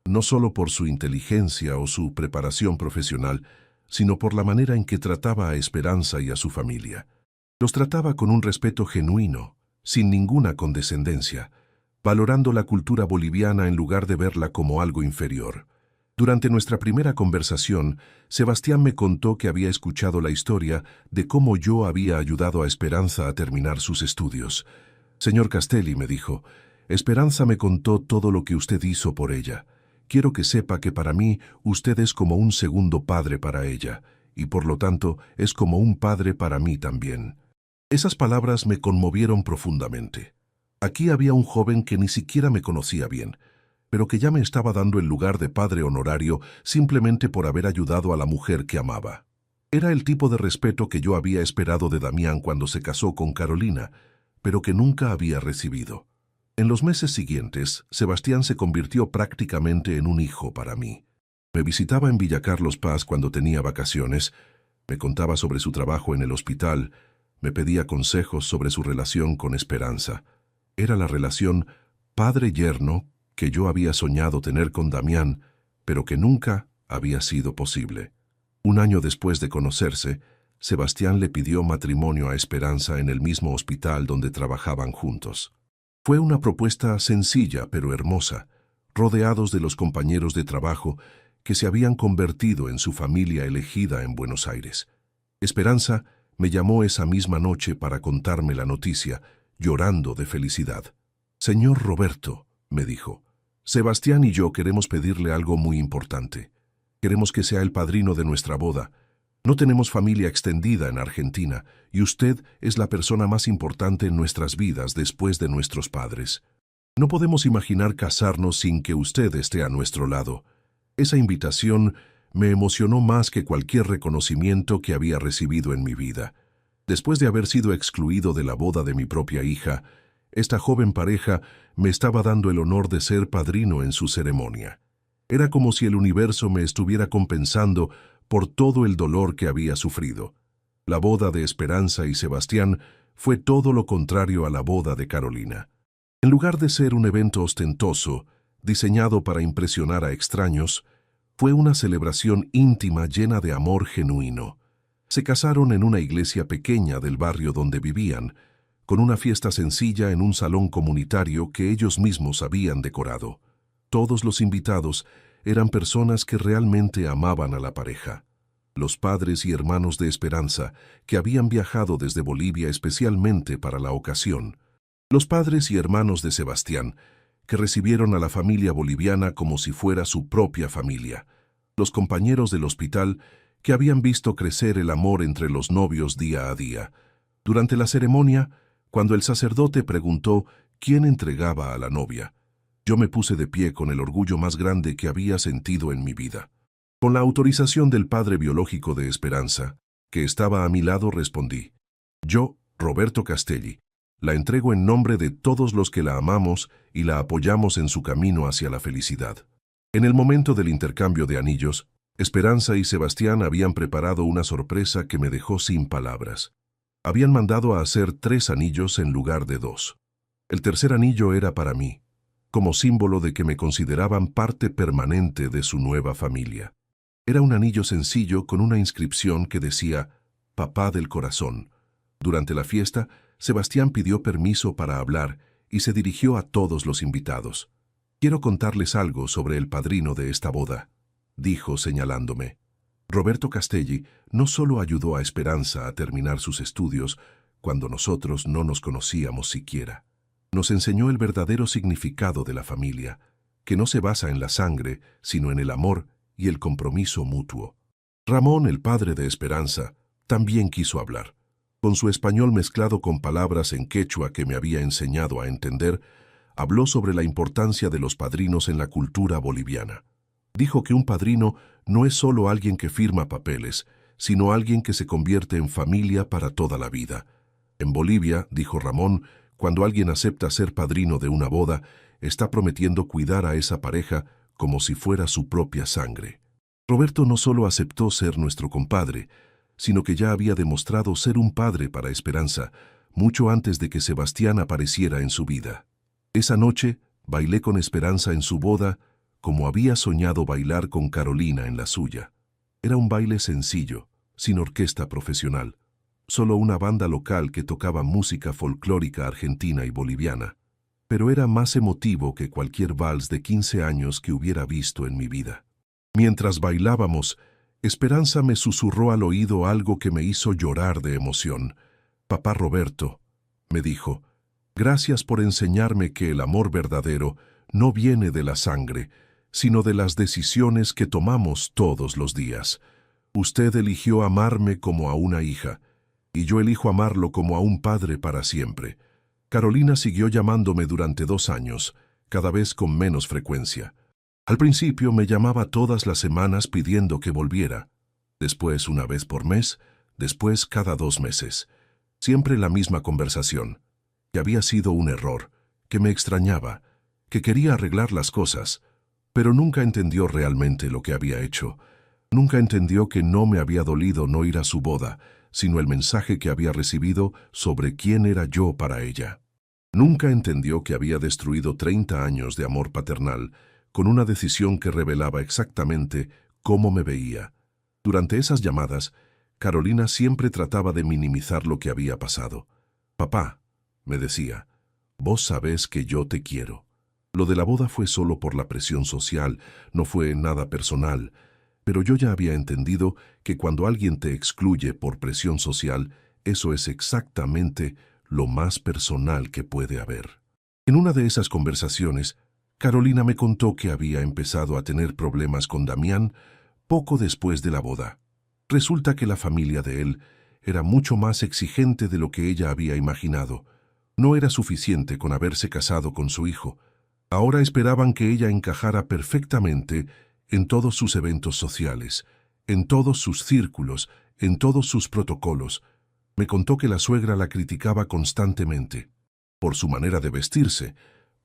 no solo por su inteligencia o su preparación profesional, sino por la manera en que trataba a Esperanza y a su familia. Los trataba con un respeto genuino, sin ninguna condescendencia, valorando la cultura boliviana en lugar de verla como algo inferior. Durante nuestra primera conversación, Sebastián me contó que había escuchado la historia de cómo yo había ayudado a Esperanza a terminar sus estudios. «Señor Castelli», me dijo, «Esperanza me contó todo lo que usted hizo por ella. Quiero que sepa que para mí usted es como un segundo padre para ella, y por lo tanto es como un padre para mí también». Esas palabras me conmovieron profundamente. Aquí había un joven que ni siquiera me conocía bien, pero que ya me estaba dando el lugar de padre honorario simplemente por haber ayudado a la mujer que amaba. Era el tipo de respeto que yo había esperado de Damián cuando se casó con Carolina, pero que nunca había recibido. En los meses siguientes, Sebastián se convirtió prácticamente en un hijo para mí. Me visitaba en Villa Carlos Paz cuando tenía vacaciones, me contaba sobre su trabajo en el hospital, me pedía consejos sobre su relación con Esperanza. Era la relación padre-yerno que yo había soñado tener con Damián, pero que nunca había sido posible. Un año después de conocerse, Sebastián le pidió matrimonio a Esperanza en el mismo hospital donde trabajaban juntos. Fue una propuesta sencilla pero hermosa, rodeados de los compañeros de trabajo que se habían convertido en su familia elegida en Buenos Aires. Esperanza me llamó esa misma noche para contarme la noticia, llorando de felicidad. «Señor Roberto», me dijo, «Sebastián y yo queremos pedirle algo muy importante. Queremos que sea el padrino de nuestra boda. No tenemos familia extendida en Argentina y usted es la persona más importante en nuestras vidas después de nuestros padres. No podemos imaginar casarnos sin que usted esté a nuestro lado». Esa invitación me emocionó más que cualquier reconocimiento que había recibido en mi vida. Después de haber sido excluido de la boda de mi propia hija, esta joven pareja me estaba dando el honor de ser padrino en su ceremonia. Era como si el universo me estuviera compensando por todo el dolor que había sufrido. La boda de Esperanza y Sebastián fue todo lo contrario a la boda de Carolina. En lugar de ser un evento ostentoso, diseñado para impresionar a extraños, fue una celebración íntima llena de amor genuino. Se casaron en una iglesia pequeña del barrio donde vivían, con una fiesta sencilla en un salón comunitario que ellos mismos habían decorado. Todos los invitados eran personas que realmente amaban a la pareja. Los padres y hermanos de Esperanza, que habían viajado desde Bolivia especialmente para la ocasión. Los padres y hermanos de Sebastián, que recibieron a la familia boliviana como si fuera su propia familia. Los compañeros del hospital, que habían visto crecer el amor entre los novios día a día. Durante la ceremonia, cuando el sacerdote preguntó quién entregaba a la novia, yo me puse de pie con el orgullo más grande que había sentido en mi vida. Con la autorización del padre biológico de Esperanza, que estaba a mi lado, respondí: yo, Roberto Castelli, la entrego en nombre de todos los que la amamos y la apoyamos en su camino hacia la felicidad. En el momento del intercambio de anillos, Esperanza y Sebastián habían preparado una sorpresa que me dejó sin palabras. Habían mandado a hacer 3 anillos en lugar de 2. El tercer anillo era para mí, como símbolo de que me consideraban parte permanente de su nueva familia. Era un anillo sencillo con una inscripción que decía «Papá del corazón». Durante la fiesta, Sebastián pidió permiso para hablar y se dirigió a todos los invitados. «Quiero contarles algo sobre el padrino de esta boda», dijo señalándome. Roberto Castelli no solo ayudó a Esperanza a terminar sus estudios cuando nosotros no nos conocíamos siquiera. Nos enseñó el verdadero significado de la familia, que no se basa en la sangre, sino en el amor y el compromiso mutuo. Ramón, el padre de Esperanza, también quiso hablar. Con su español mezclado con palabras en quechua que me había enseñado a entender, habló sobre la importancia de los padrinos en la cultura boliviana. Dijo que un padrino no es solo alguien que firma papeles, sino alguien que se convierte en familia para toda la vida. En Bolivia, dijo Ramón, cuando alguien acepta ser padrino de una boda, está prometiendo cuidar a esa pareja como si fuera su propia sangre. Roberto no solo aceptó ser nuestro compadre, sino que ya había demostrado ser un padre para Esperanza, mucho antes de que Sebastián apareciera en su vida. Esa noche, bailé con Esperanza en su boda, como había soñado bailar con Carolina en la suya. Era un baile sencillo, sin orquesta profesional, solo una banda local que tocaba música folclórica argentina y boliviana, pero era más emotivo que cualquier vals de 15 años que hubiera visto en mi vida. Mientras bailábamos, Esperanza me susurró al oído algo que me hizo llorar de emoción. «Papá Roberto», me dijo, «gracias por enseñarme que el amor verdadero no viene de la sangre, sino de las decisiones que tomamos todos los días. Usted eligió amarme como a una hija, y yo elijo amarlo como a un padre para siempre». Carolina siguió llamándome durante 2 años, cada vez con menos frecuencia. Al principio me llamaba todas las semanas pidiendo que volviera, después una vez por mes, después cada 2 meses. Siempre la misma conversación, que había sido un error, que me extrañaba, que quería arreglar las cosas, pero nunca entendió realmente lo que había hecho. Nunca entendió que no me había dolido no ir a su boda, sino el mensaje que había recibido sobre quién era yo para ella. Nunca entendió que había destruido 30 años de amor paternal con una decisión que revelaba exactamente cómo me veía. Durante esas llamadas, Carolina siempre trataba de minimizar lo que había pasado. «Papá», me decía, «vos sabés que yo te quiero». Lo de la boda fue solo por la presión social, no fue nada personal, pero yo ya había entendido que cuando alguien te excluye por presión social, eso es exactamente lo más personal que puede haber. En una de esas conversaciones, Carolina me contó que había empezado a tener problemas con Damián poco después de la boda. Resulta que la familia de él era mucho más exigente de lo que ella había imaginado. No era suficiente con haberse casado con su hijo. Ahora esperaban que ella encajara perfectamente en todos sus eventos sociales, en todos sus círculos, en todos sus protocolos. Me contó que la suegra la criticaba constantemente, por su manera de vestirse,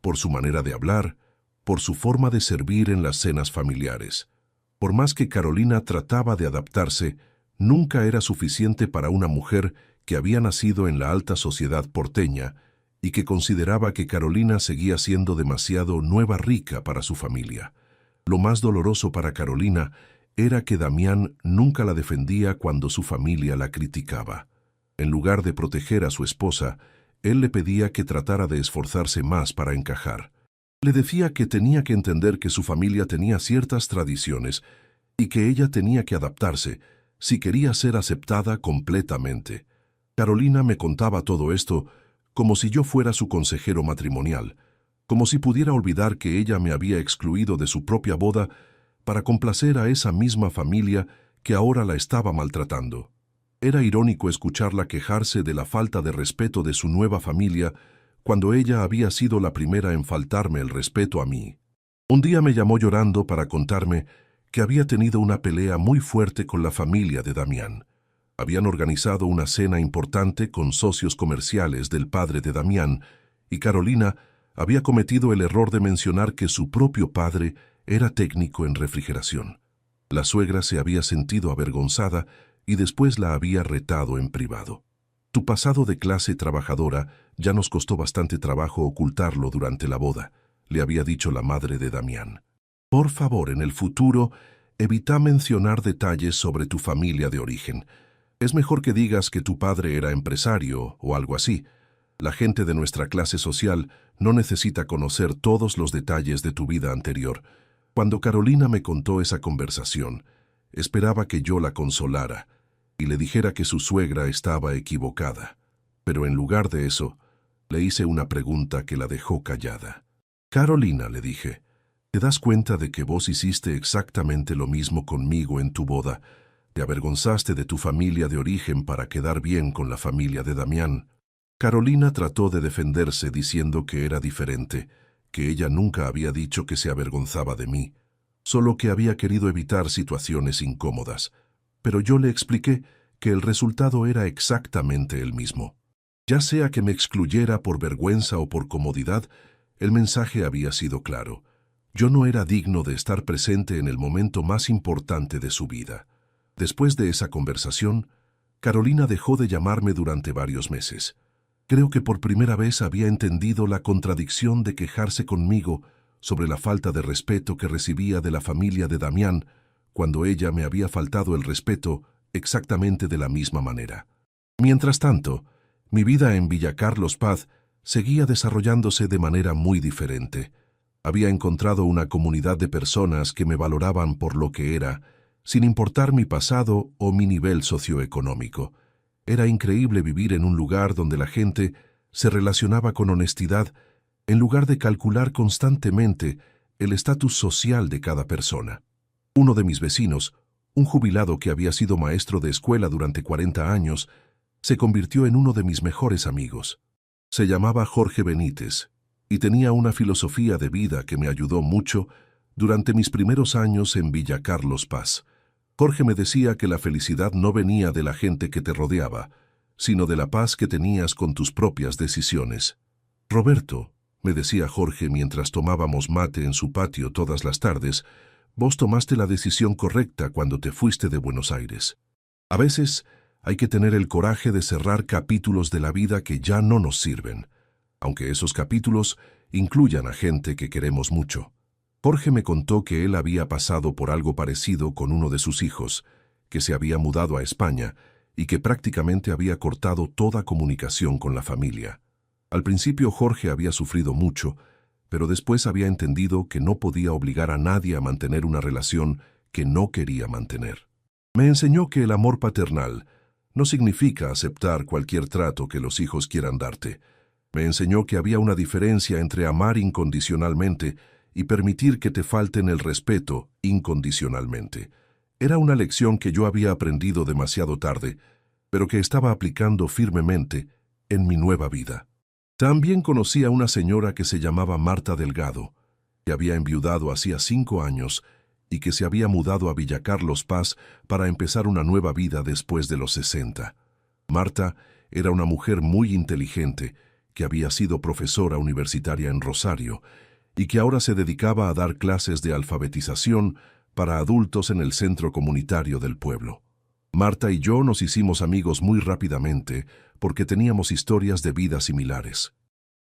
por su manera de hablar, por su forma de servir en las cenas familiares. Por más que Carolina trataba de adaptarse, nunca era suficiente para una mujer que había nacido en la alta sociedad porteña y que consideraba que Carolina seguía siendo demasiado nueva rica para su familia. Lo más doloroso para Carolina era que Damián nunca la defendía cuando su familia la criticaba. En lugar de proteger a su esposa, él le pedía que tratara de esforzarse más para encajar. Le decía que tenía que entender que su familia tenía ciertas tradiciones y que ella tenía que adaptarse si quería ser aceptada completamente. Carolina me contaba todo esto como si yo fuera su consejero matrimonial, como si pudiera olvidar que ella me había excluido de su propia boda para complacer a esa misma familia que ahora la estaba maltratando. Era irónico escucharla quejarse de la falta de respeto de su nueva familia cuando ella había sido la primera en faltarme el respeto a mí. Un día me llamó llorando para contarme que había tenido una pelea muy fuerte con la familia de Damián. Habían organizado una cena importante con socios comerciales del padre de Damián y Carolina había cometido el error de mencionar que su propio padre era técnico en refrigeración. La suegra se había sentido avergonzada y después la había retado en privado. Tu pasado de clase trabajadora ya nos costó bastante trabajo ocultarlo durante la boda, le había dicho la madre de Damián. Por favor, en el futuro, evita mencionar detalles sobre tu familia de origen. Es mejor que digas que tu padre era empresario o algo así. La gente de nuestra clase social no necesita conocer todos los detalles de tu vida anterior. Cuando Carolina me contó esa conversación, esperaba que yo la consolara y le dijera que su suegra estaba equivocada. Pero en lugar de eso, le hice una pregunta que la dejó callada. Carolina, le dije, ¿te das cuenta de que vos hiciste exactamente lo mismo conmigo en tu boda? Te avergonzaste de tu familia de origen para quedar bien con la familia de Damián. Carolina trató de defenderse diciendo que era diferente, que ella nunca había dicho que se avergonzaba de mí, solo que había querido evitar situaciones incómodas. Pero yo le expliqué que el resultado era exactamente el mismo. Ya sea que me excluyera por vergüenza o por comodidad, el mensaje había sido claro. Yo no era digno de estar presente en el momento más importante de su vida. Después de esa conversación, Carolina dejó de llamarme durante varios meses. Creo que por primera vez había entendido la contradicción de quejarse conmigo sobre la falta de respeto que recibía de la familia de Damián, cuando ella me había faltado el respeto exactamente de la misma manera. Mientras tanto, mi vida en Villa Carlos Paz seguía desarrollándose de manera muy diferente. Había encontrado una comunidad de personas que me valoraban por lo que era, sin importar mi pasado o mi nivel socioeconómico. Era increíble vivir en un lugar donde la gente se relacionaba con honestidad en lugar de calcular constantemente el estatus social de cada persona. Uno de mis vecinos, un jubilado que había sido maestro de escuela durante 40 años, se convirtió en uno de mis mejores amigos. Se llamaba Jorge Benítez y tenía una filosofía de vida que me ayudó mucho durante mis primeros años en Villa Carlos Paz. Jorge me decía que la felicidad no venía de la gente que te rodeaba, sino de la paz que tenías con tus propias decisiones. Roberto, me decía Jorge mientras tomábamos mate en su patio todas las tardes, vos tomaste la decisión correcta cuando te fuiste de Buenos Aires. A veces hay que tener el coraje de cerrar capítulos de la vida que ya no nos sirven, aunque esos capítulos incluyan a gente que queremos mucho. Jorge me contó que él había pasado por algo parecido con uno de sus hijos, que se había mudado a España y que prácticamente había cortado toda comunicación con la familia. Al principio Jorge había sufrido mucho, pero después había entendido que no podía obligar a nadie a mantener una relación que no quería mantener. Me enseñó que el amor paternal no significa aceptar cualquier trato que los hijos quieran darte. Me enseñó que había una diferencia entre amar incondicionalmente y permitir que te falten el respeto incondicionalmente. Era una lección que yo había aprendido demasiado tarde, pero que estaba aplicando firmemente en mi nueva vida. También conocí a una señora que se llamaba Marta Delgado, que había enviudado hacía 5 años y que se había mudado a Villa Carlos Paz para empezar una nueva vida después de los 60. Marta era una mujer muy inteligente, que había sido profesora universitaria en Rosario y que ahora se dedicaba a dar clases de alfabetización para adultos en el centro comunitario del pueblo. Marta y yo nos hicimos amigos muy rápidamente porque teníamos historias de vida similares.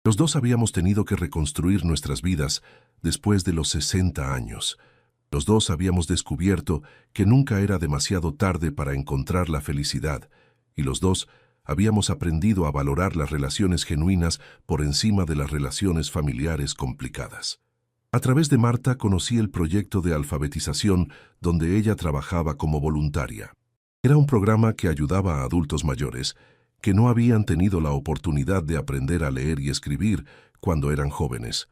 Los dos habíamos tenido que reconstruir nuestras vidas después de los 60 años. Los dos habíamos descubierto que nunca era demasiado tarde para encontrar la felicidad, y los dos habíamos aprendido a valorar las relaciones genuinas por encima de las relaciones familiares complicadas. A través de Marta conocí el proyecto de alfabetización donde ella trabajaba como voluntaria. Era un programa que ayudaba a adultos mayores que no habían tenido la oportunidad de aprender a leer y escribir cuando eran jóvenes.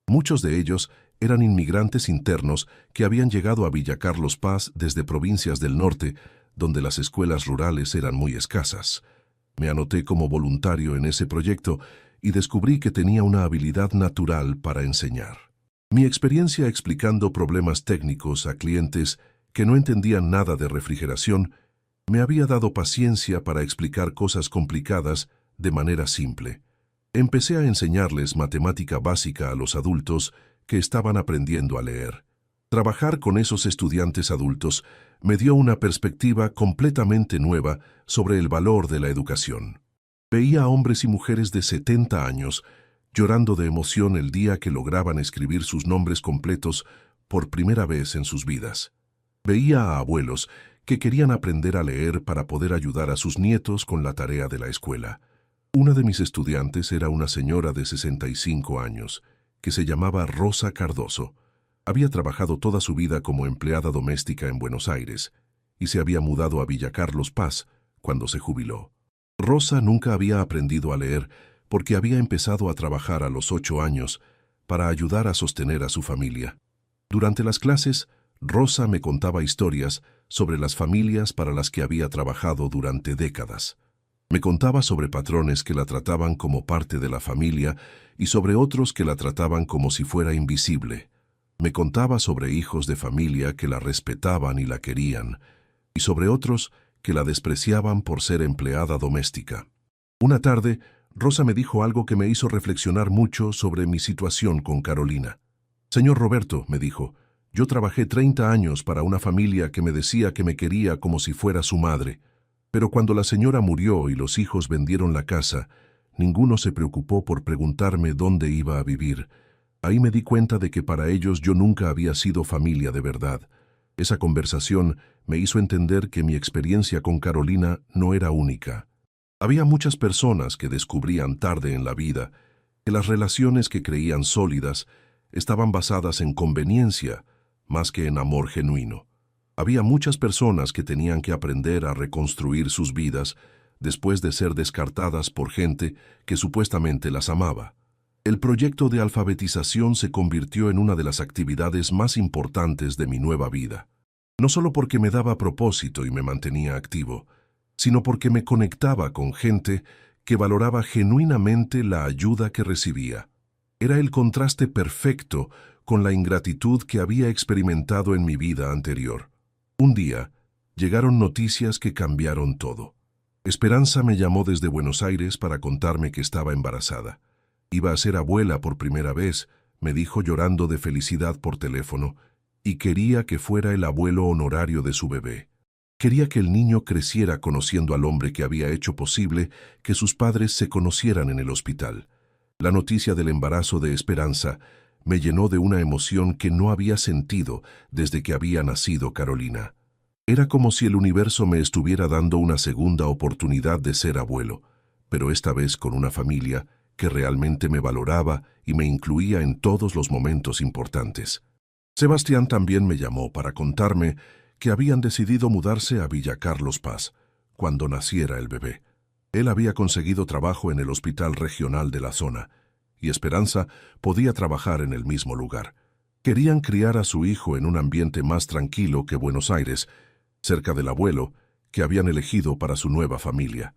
Muchos de ellos eran inmigrantes internos que habían llegado a Villa Carlos Paz desde provincias del norte, donde las escuelas rurales eran muy escasas. Me anoté como voluntario en ese proyecto y descubrí que tenía una habilidad natural para enseñar. Mi experiencia explicando problemas técnicos a clientes que no entendían nada de refrigeración me había dado paciencia para explicar cosas complicadas de manera simple. Empecé a enseñarles matemática básica a los adultos que estaban aprendiendo a leer. Trabajar con esos estudiantes adultos me dio una perspectiva completamente nueva sobre el valor de la educación. Veía a hombres y mujeres de 70 años llorando de emoción el día que lograban escribir sus nombres completos por primera vez en sus vidas. Veía a abuelos que querían aprender a leer para poder ayudar a sus nietos con la tarea de la escuela. Una de mis estudiantes era una señora de 65 años, que se llamaba Rosa Cardoso. Había trabajado toda su vida como empleada doméstica en Buenos Aires y se había mudado a Villa Carlos Paz cuando se jubiló. Rosa nunca había aprendido a leer porque había empezado a trabajar a los 8 años para ayudar a sostener a su familia. Durante las clases, Rosa me contaba historias sobre las familias para las que había trabajado durante décadas. Me contaba sobre patrones que la trataban como parte de la familia y sobre otros que la trataban como si fuera invisible. Me contaba sobre hijos de familia que la respetaban y la querían, y sobre otros que la despreciaban por ser empleada doméstica. Una tarde, Rosa me dijo algo que me hizo reflexionar mucho sobre mi situación con Carolina. «Señor Roberto», me dijo, «yo trabajé 30 años para una familia que me decía que me quería como si fuera su madre. Pero cuando la señora murió y los hijos vendieron la casa, ninguno se preocupó por preguntarme dónde iba a vivir. Ahí me di cuenta de que para ellos yo nunca había sido familia de verdad. Esa conversación me hizo entender que mi experiencia con Carolina no era única. Había muchas personas que descubrían tarde en la vida que las relaciones que creían sólidas estaban basadas en conveniencia más que en amor genuino. Había muchas personas que tenían que aprender a reconstruir sus vidas después de ser descartadas por gente que supuestamente las amaba. El proyecto de alfabetización se convirtió en una de las actividades más importantes de mi nueva vida. No solo porque me daba propósito y me mantenía activo, sino porque me conectaba con gente que valoraba genuinamente la ayuda que recibía. Era el contraste perfecto con la ingratitud que había experimentado en mi vida anterior. Un día, llegaron noticias que cambiaron todo. Esperanza me llamó desde Buenos Aires para contarme que estaba embarazada. Iba a ser abuela por primera vez, me dijo llorando de felicidad por teléfono, y quería que fuera el abuelo honorario de su bebé. Quería que el niño creciera conociendo al hombre que había hecho posible que sus padres se conocieran en el hospital. La noticia del embarazo de Esperanza me llenó de una emoción que no había sentido desde que había nacido Carolina. Era como si el universo me estuviera dando una segunda oportunidad de ser abuelo, pero esta vez con una familia que realmente me valoraba y me incluía en todos los momentos importantes. Sebastián también me llamó para contarme que habían decidido mudarse a Villa Carlos Paz cuando naciera el bebé. Él había conseguido trabajo en el hospital regional de la zona, y Esperanza podía trabajar en el mismo lugar. Querían criar a su hijo en un ambiente más tranquilo que Buenos Aires, cerca del abuelo que habían elegido para su nueva familia.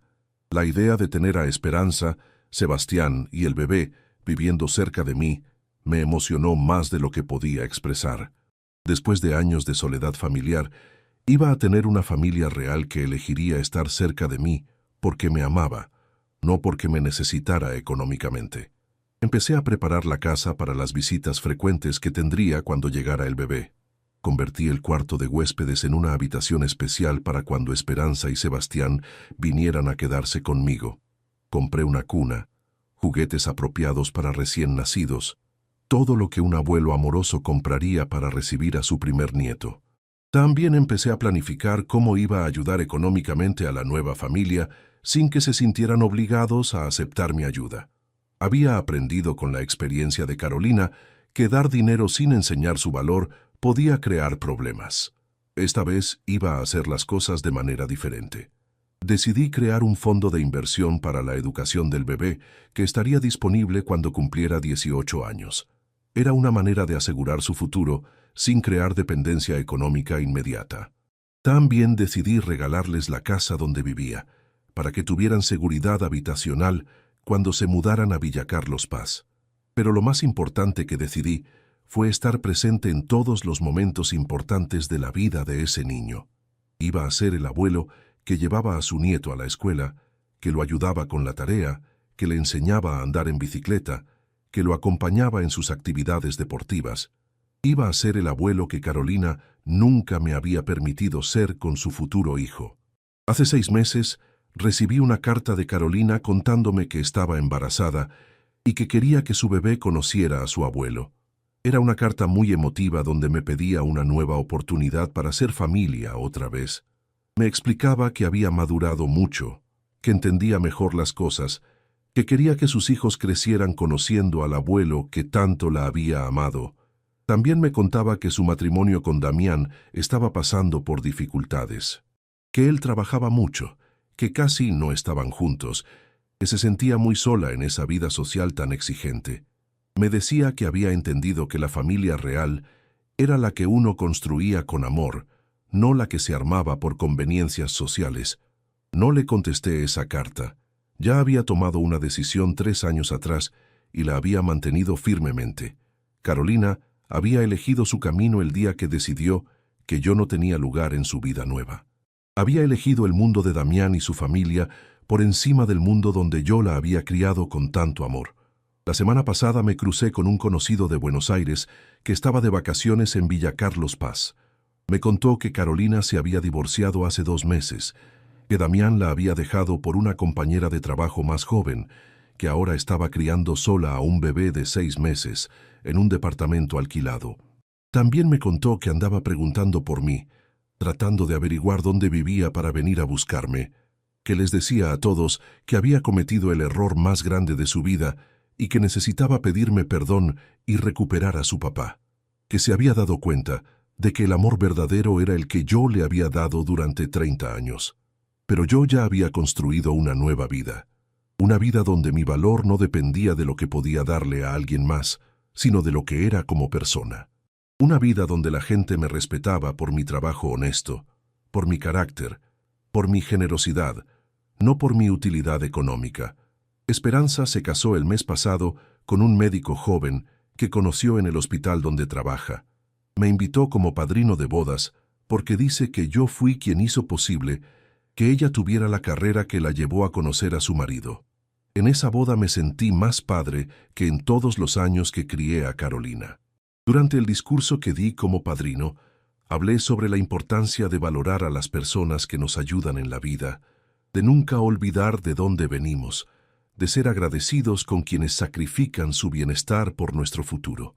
La idea de tener a Esperanza, Sebastián y el bebé viviendo cerca de mí me emocionó más de lo que podía expresar. Después de años de soledad familiar, iba a tener una familia real que elegiría estar cerca de mí porque me amaba, no porque me necesitara económicamente. Empecé a preparar la casa para las visitas frecuentes que tendría cuando llegara el bebé. Convertí el cuarto de huéspedes en una habitación especial para cuando Esperanza y Sebastián vinieran a quedarse conmigo. Compré una cuna, juguetes apropiados para recién nacidos, todo lo que un abuelo amoroso compraría para recibir a su primer nieto. También empecé a planificar cómo iba a ayudar económicamente a la nueva familia sin que se sintieran obligados a aceptar mi ayuda. Había aprendido con la experiencia de Carolina que dar dinero sin enseñar su valor podía crear problemas. Esta vez iba a hacer las cosas de manera diferente. Decidí crear un fondo de inversión para la educación del bebé que estaría disponible cuando cumpliera 18 años. Era una manera de asegurar su futuro sin crear dependencia económica inmediata. También decidí regalarles la casa donde vivía, para que tuvieran seguridad habitacional cuando se mudaran a Villa Carlos Paz. Pero lo más importante que decidí fue estar presente en todos los momentos importantes de la vida de ese niño. Iba a ser el abuelo que llevaba a su nieto a la escuela, que lo ayudaba con la tarea, que le enseñaba a andar en bicicleta, que lo acompañaba en sus actividades deportivas. Iba a ser el abuelo que Carolina nunca me había permitido ser con su futuro hijo. Hace 6 meses recibí una carta de Carolina contándome que estaba embarazada y que quería que su bebé conociera a su abuelo. Era una carta muy emotiva donde me pedía una nueva oportunidad para ser familia otra vez. Me explicaba que había madurado mucho, que entendía mejor las cosas, que quería que sus hijos crecieran conociendo al abuelo que tanto la había amado. También me contaba que su matrimonio con Damián estaba pasando por dificultades, que él trabajaba mucho, que casi no estaban juntos, que se sentía muy sola en esa vida social tan exigente. Me decía que había entendido que la familia real era la que uno construía con amor, no la que se armaba por conveniencias sociales. No le contesté esa carta. Ya había tomado una decisión 3 años atrás y la había mantenido firmemente. Carolina había elegido su camino el día que decidió que yo no tenía lugar en su vida nueva. Había elegido el mundo de Damián y su familia por encima del mundo donde yo la había criado con tanto amor. La semana pasada me crucé con un conocido de Buenos Aires que estaba de vacaciones en Villa Carlos Paz. Me contó que Carolina se había divorciado hace 2 meses, que Damián la había dejado por una compañera de trabajo más joven, que ahora estaba criando sola a un bebé de 6 meses en un departamento alquilado. También me contó que andaba preguntando por mí, tratando de averiguar dónde vivía para venir a buscarme, que les decía a todos que había cometido el error más grande de su vida y que necesitaba pedirme perdón y recuperar a su papá, que se había dado cuenta de que el amor verdadero era el que yo le había dado durante 30 años. Pero yo ya había construido una nueva vida, una vida donde mi valor no dependía de lo que podía darle a alguien más, sino de lo que era como persona. Una vida donde la gente me respetaba por mi trabajo honesto, por mi carácter, por mi generosidad, no por mi utilidad económica. Esperanza se casó el mes pasado con un médico joven que conoció en el hospital donde trabaja. Me invitó como padrino de bodas porque dice que yo fui quien hizo posible que ella tuviera la carrera que la llevó a conocer a su marido. En esa boda me sentí más padre que en todos los años que crié a Carolina. Durante el discurso que di como padrino, hablé sobre la importancia de valorar a las personas que nos ayudan en la vida, de nunca olvidar de dónde venimos, de ser agradecidos con quienes sacrifican su bienestar por nuestro futuro.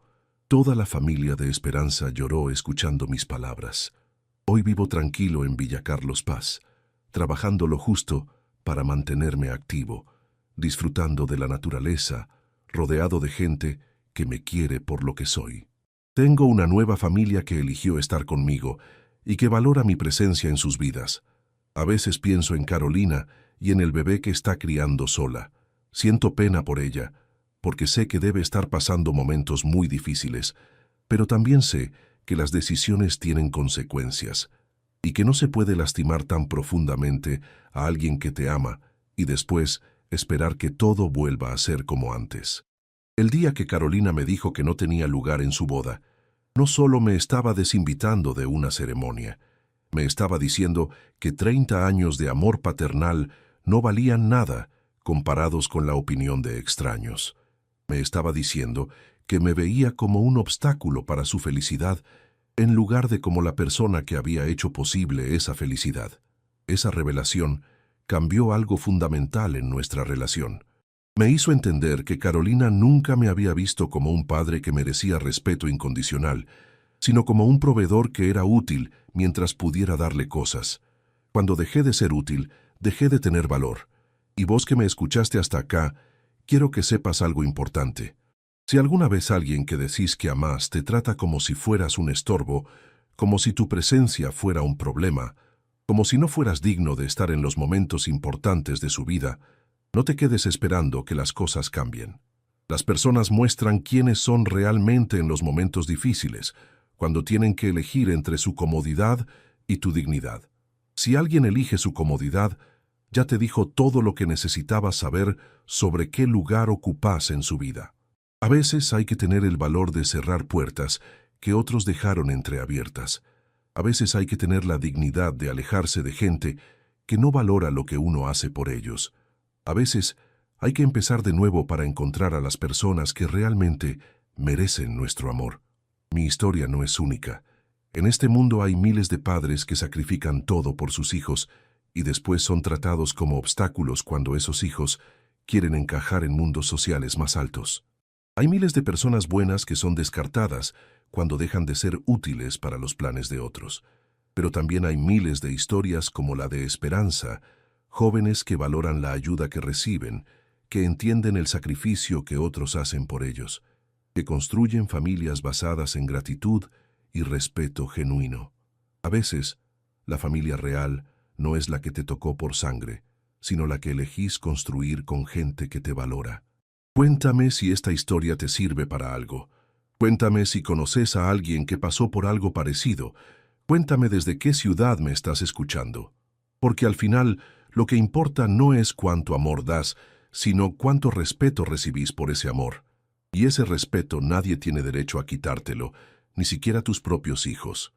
Toda la familia de Esperanza lloró escuchando mis palabras. Hoy vivo tranquilo en Villa Carlos Paz, trabajando lo justo para mantenerme activo, disfrutando de la naturaleza, rodeado de gente que me quiere por lo que soy. Tengo una nueva familia que eligió estar conmigo y que valora mi presencia en sus vidas. A veces pienso en Carolina y en el bebé que está criando sola. Siento pena por ella, porque sé que debe estar pasando momentos muy difíciles, pero también sé que las decisiones tienen consecuencias y que no se puede lastimar tan profundamente a alguien que te ama y después esperar que todo vuelva a ser como antes. El día que Carolina me dijo que no tenía lugar en su boda, no solo me estaba desinvitando de una ceremonia, me estaba diciendo que 30 años de amor paternal no valían nada comparados con la opinión de extraños. Me estaba diciendo que me veía como un obstáculo para su felicidad en lugar de como la persona que había hecho posible esa felicidad. Esa revelación cambió algo fundamental en nuestra relación. Me hizo entender que Carolina nunca me había visto como un padre que merecía respeto incondicional, sino como un proveedor que era útil mientras pudiera darle cosas. Cuando dejé de ser útil, dejé de tener valor. Y vos que me escuchaste hasta acá, quiero que sepas algo importante. Si alguna vez alguien que decís que amás te trata como si fueras un estorbo, como si tu presencia fuera un problema, como si no fueras digno de estar en los momentos importantes de su vida, no te quedes esperando que las cosas cambien. Las personas muestran quiénes son realmente en los momentos difíciles, cuando tienen que elegir entre su comodidad y tu dignidad. Si alguien elige su comodidad, ya te dijo todo lo que necesitabas saber sobre qué lugar ocupás en su vida. A veces hay que tener el valor de cerrar puertas que otros dejaron entreabiertas. A veces hay que tener la dignidad de alejarse de gente que no valora lo que uno hace por ellos. A veces hay que empezar de nuevo para encontrar a las personas que realmente merecen nuestro amor. Mi historia no es única. En este mundo hay miles de padres que sacrifican todo por sus hijos y después son tratados como obstáculos cuando esos hijos quieren encajar en mundos sociales más altos. Hay miles de personas buenas que son descartadas cuando dejan de ser útiles para los planes de otros. Pero también hay miles de historias como la de Esperanza, jóvenes que valoran la ayuda que reciben, que entienden el sacrificio que otros hacen por ellos, que construyen familias basadas en gratitud y respeto genuino. A veces, la familia real no es la que te tocó por sangre, sino la que elegís construir con gente que te valora. Cuéntame si esta historia te sirve para algo. Cuéntame si conoces a alguien que pasó por algo parecido. Cuéntame desde qué ciudad me estás escuchando. Porque al final, lo que importa no es cuánto amor das, sino cuánto respeto recibís por ese amor. Y ese respeto nadie tiene derecho a quitártelo, ni siquiera tus propios hijos.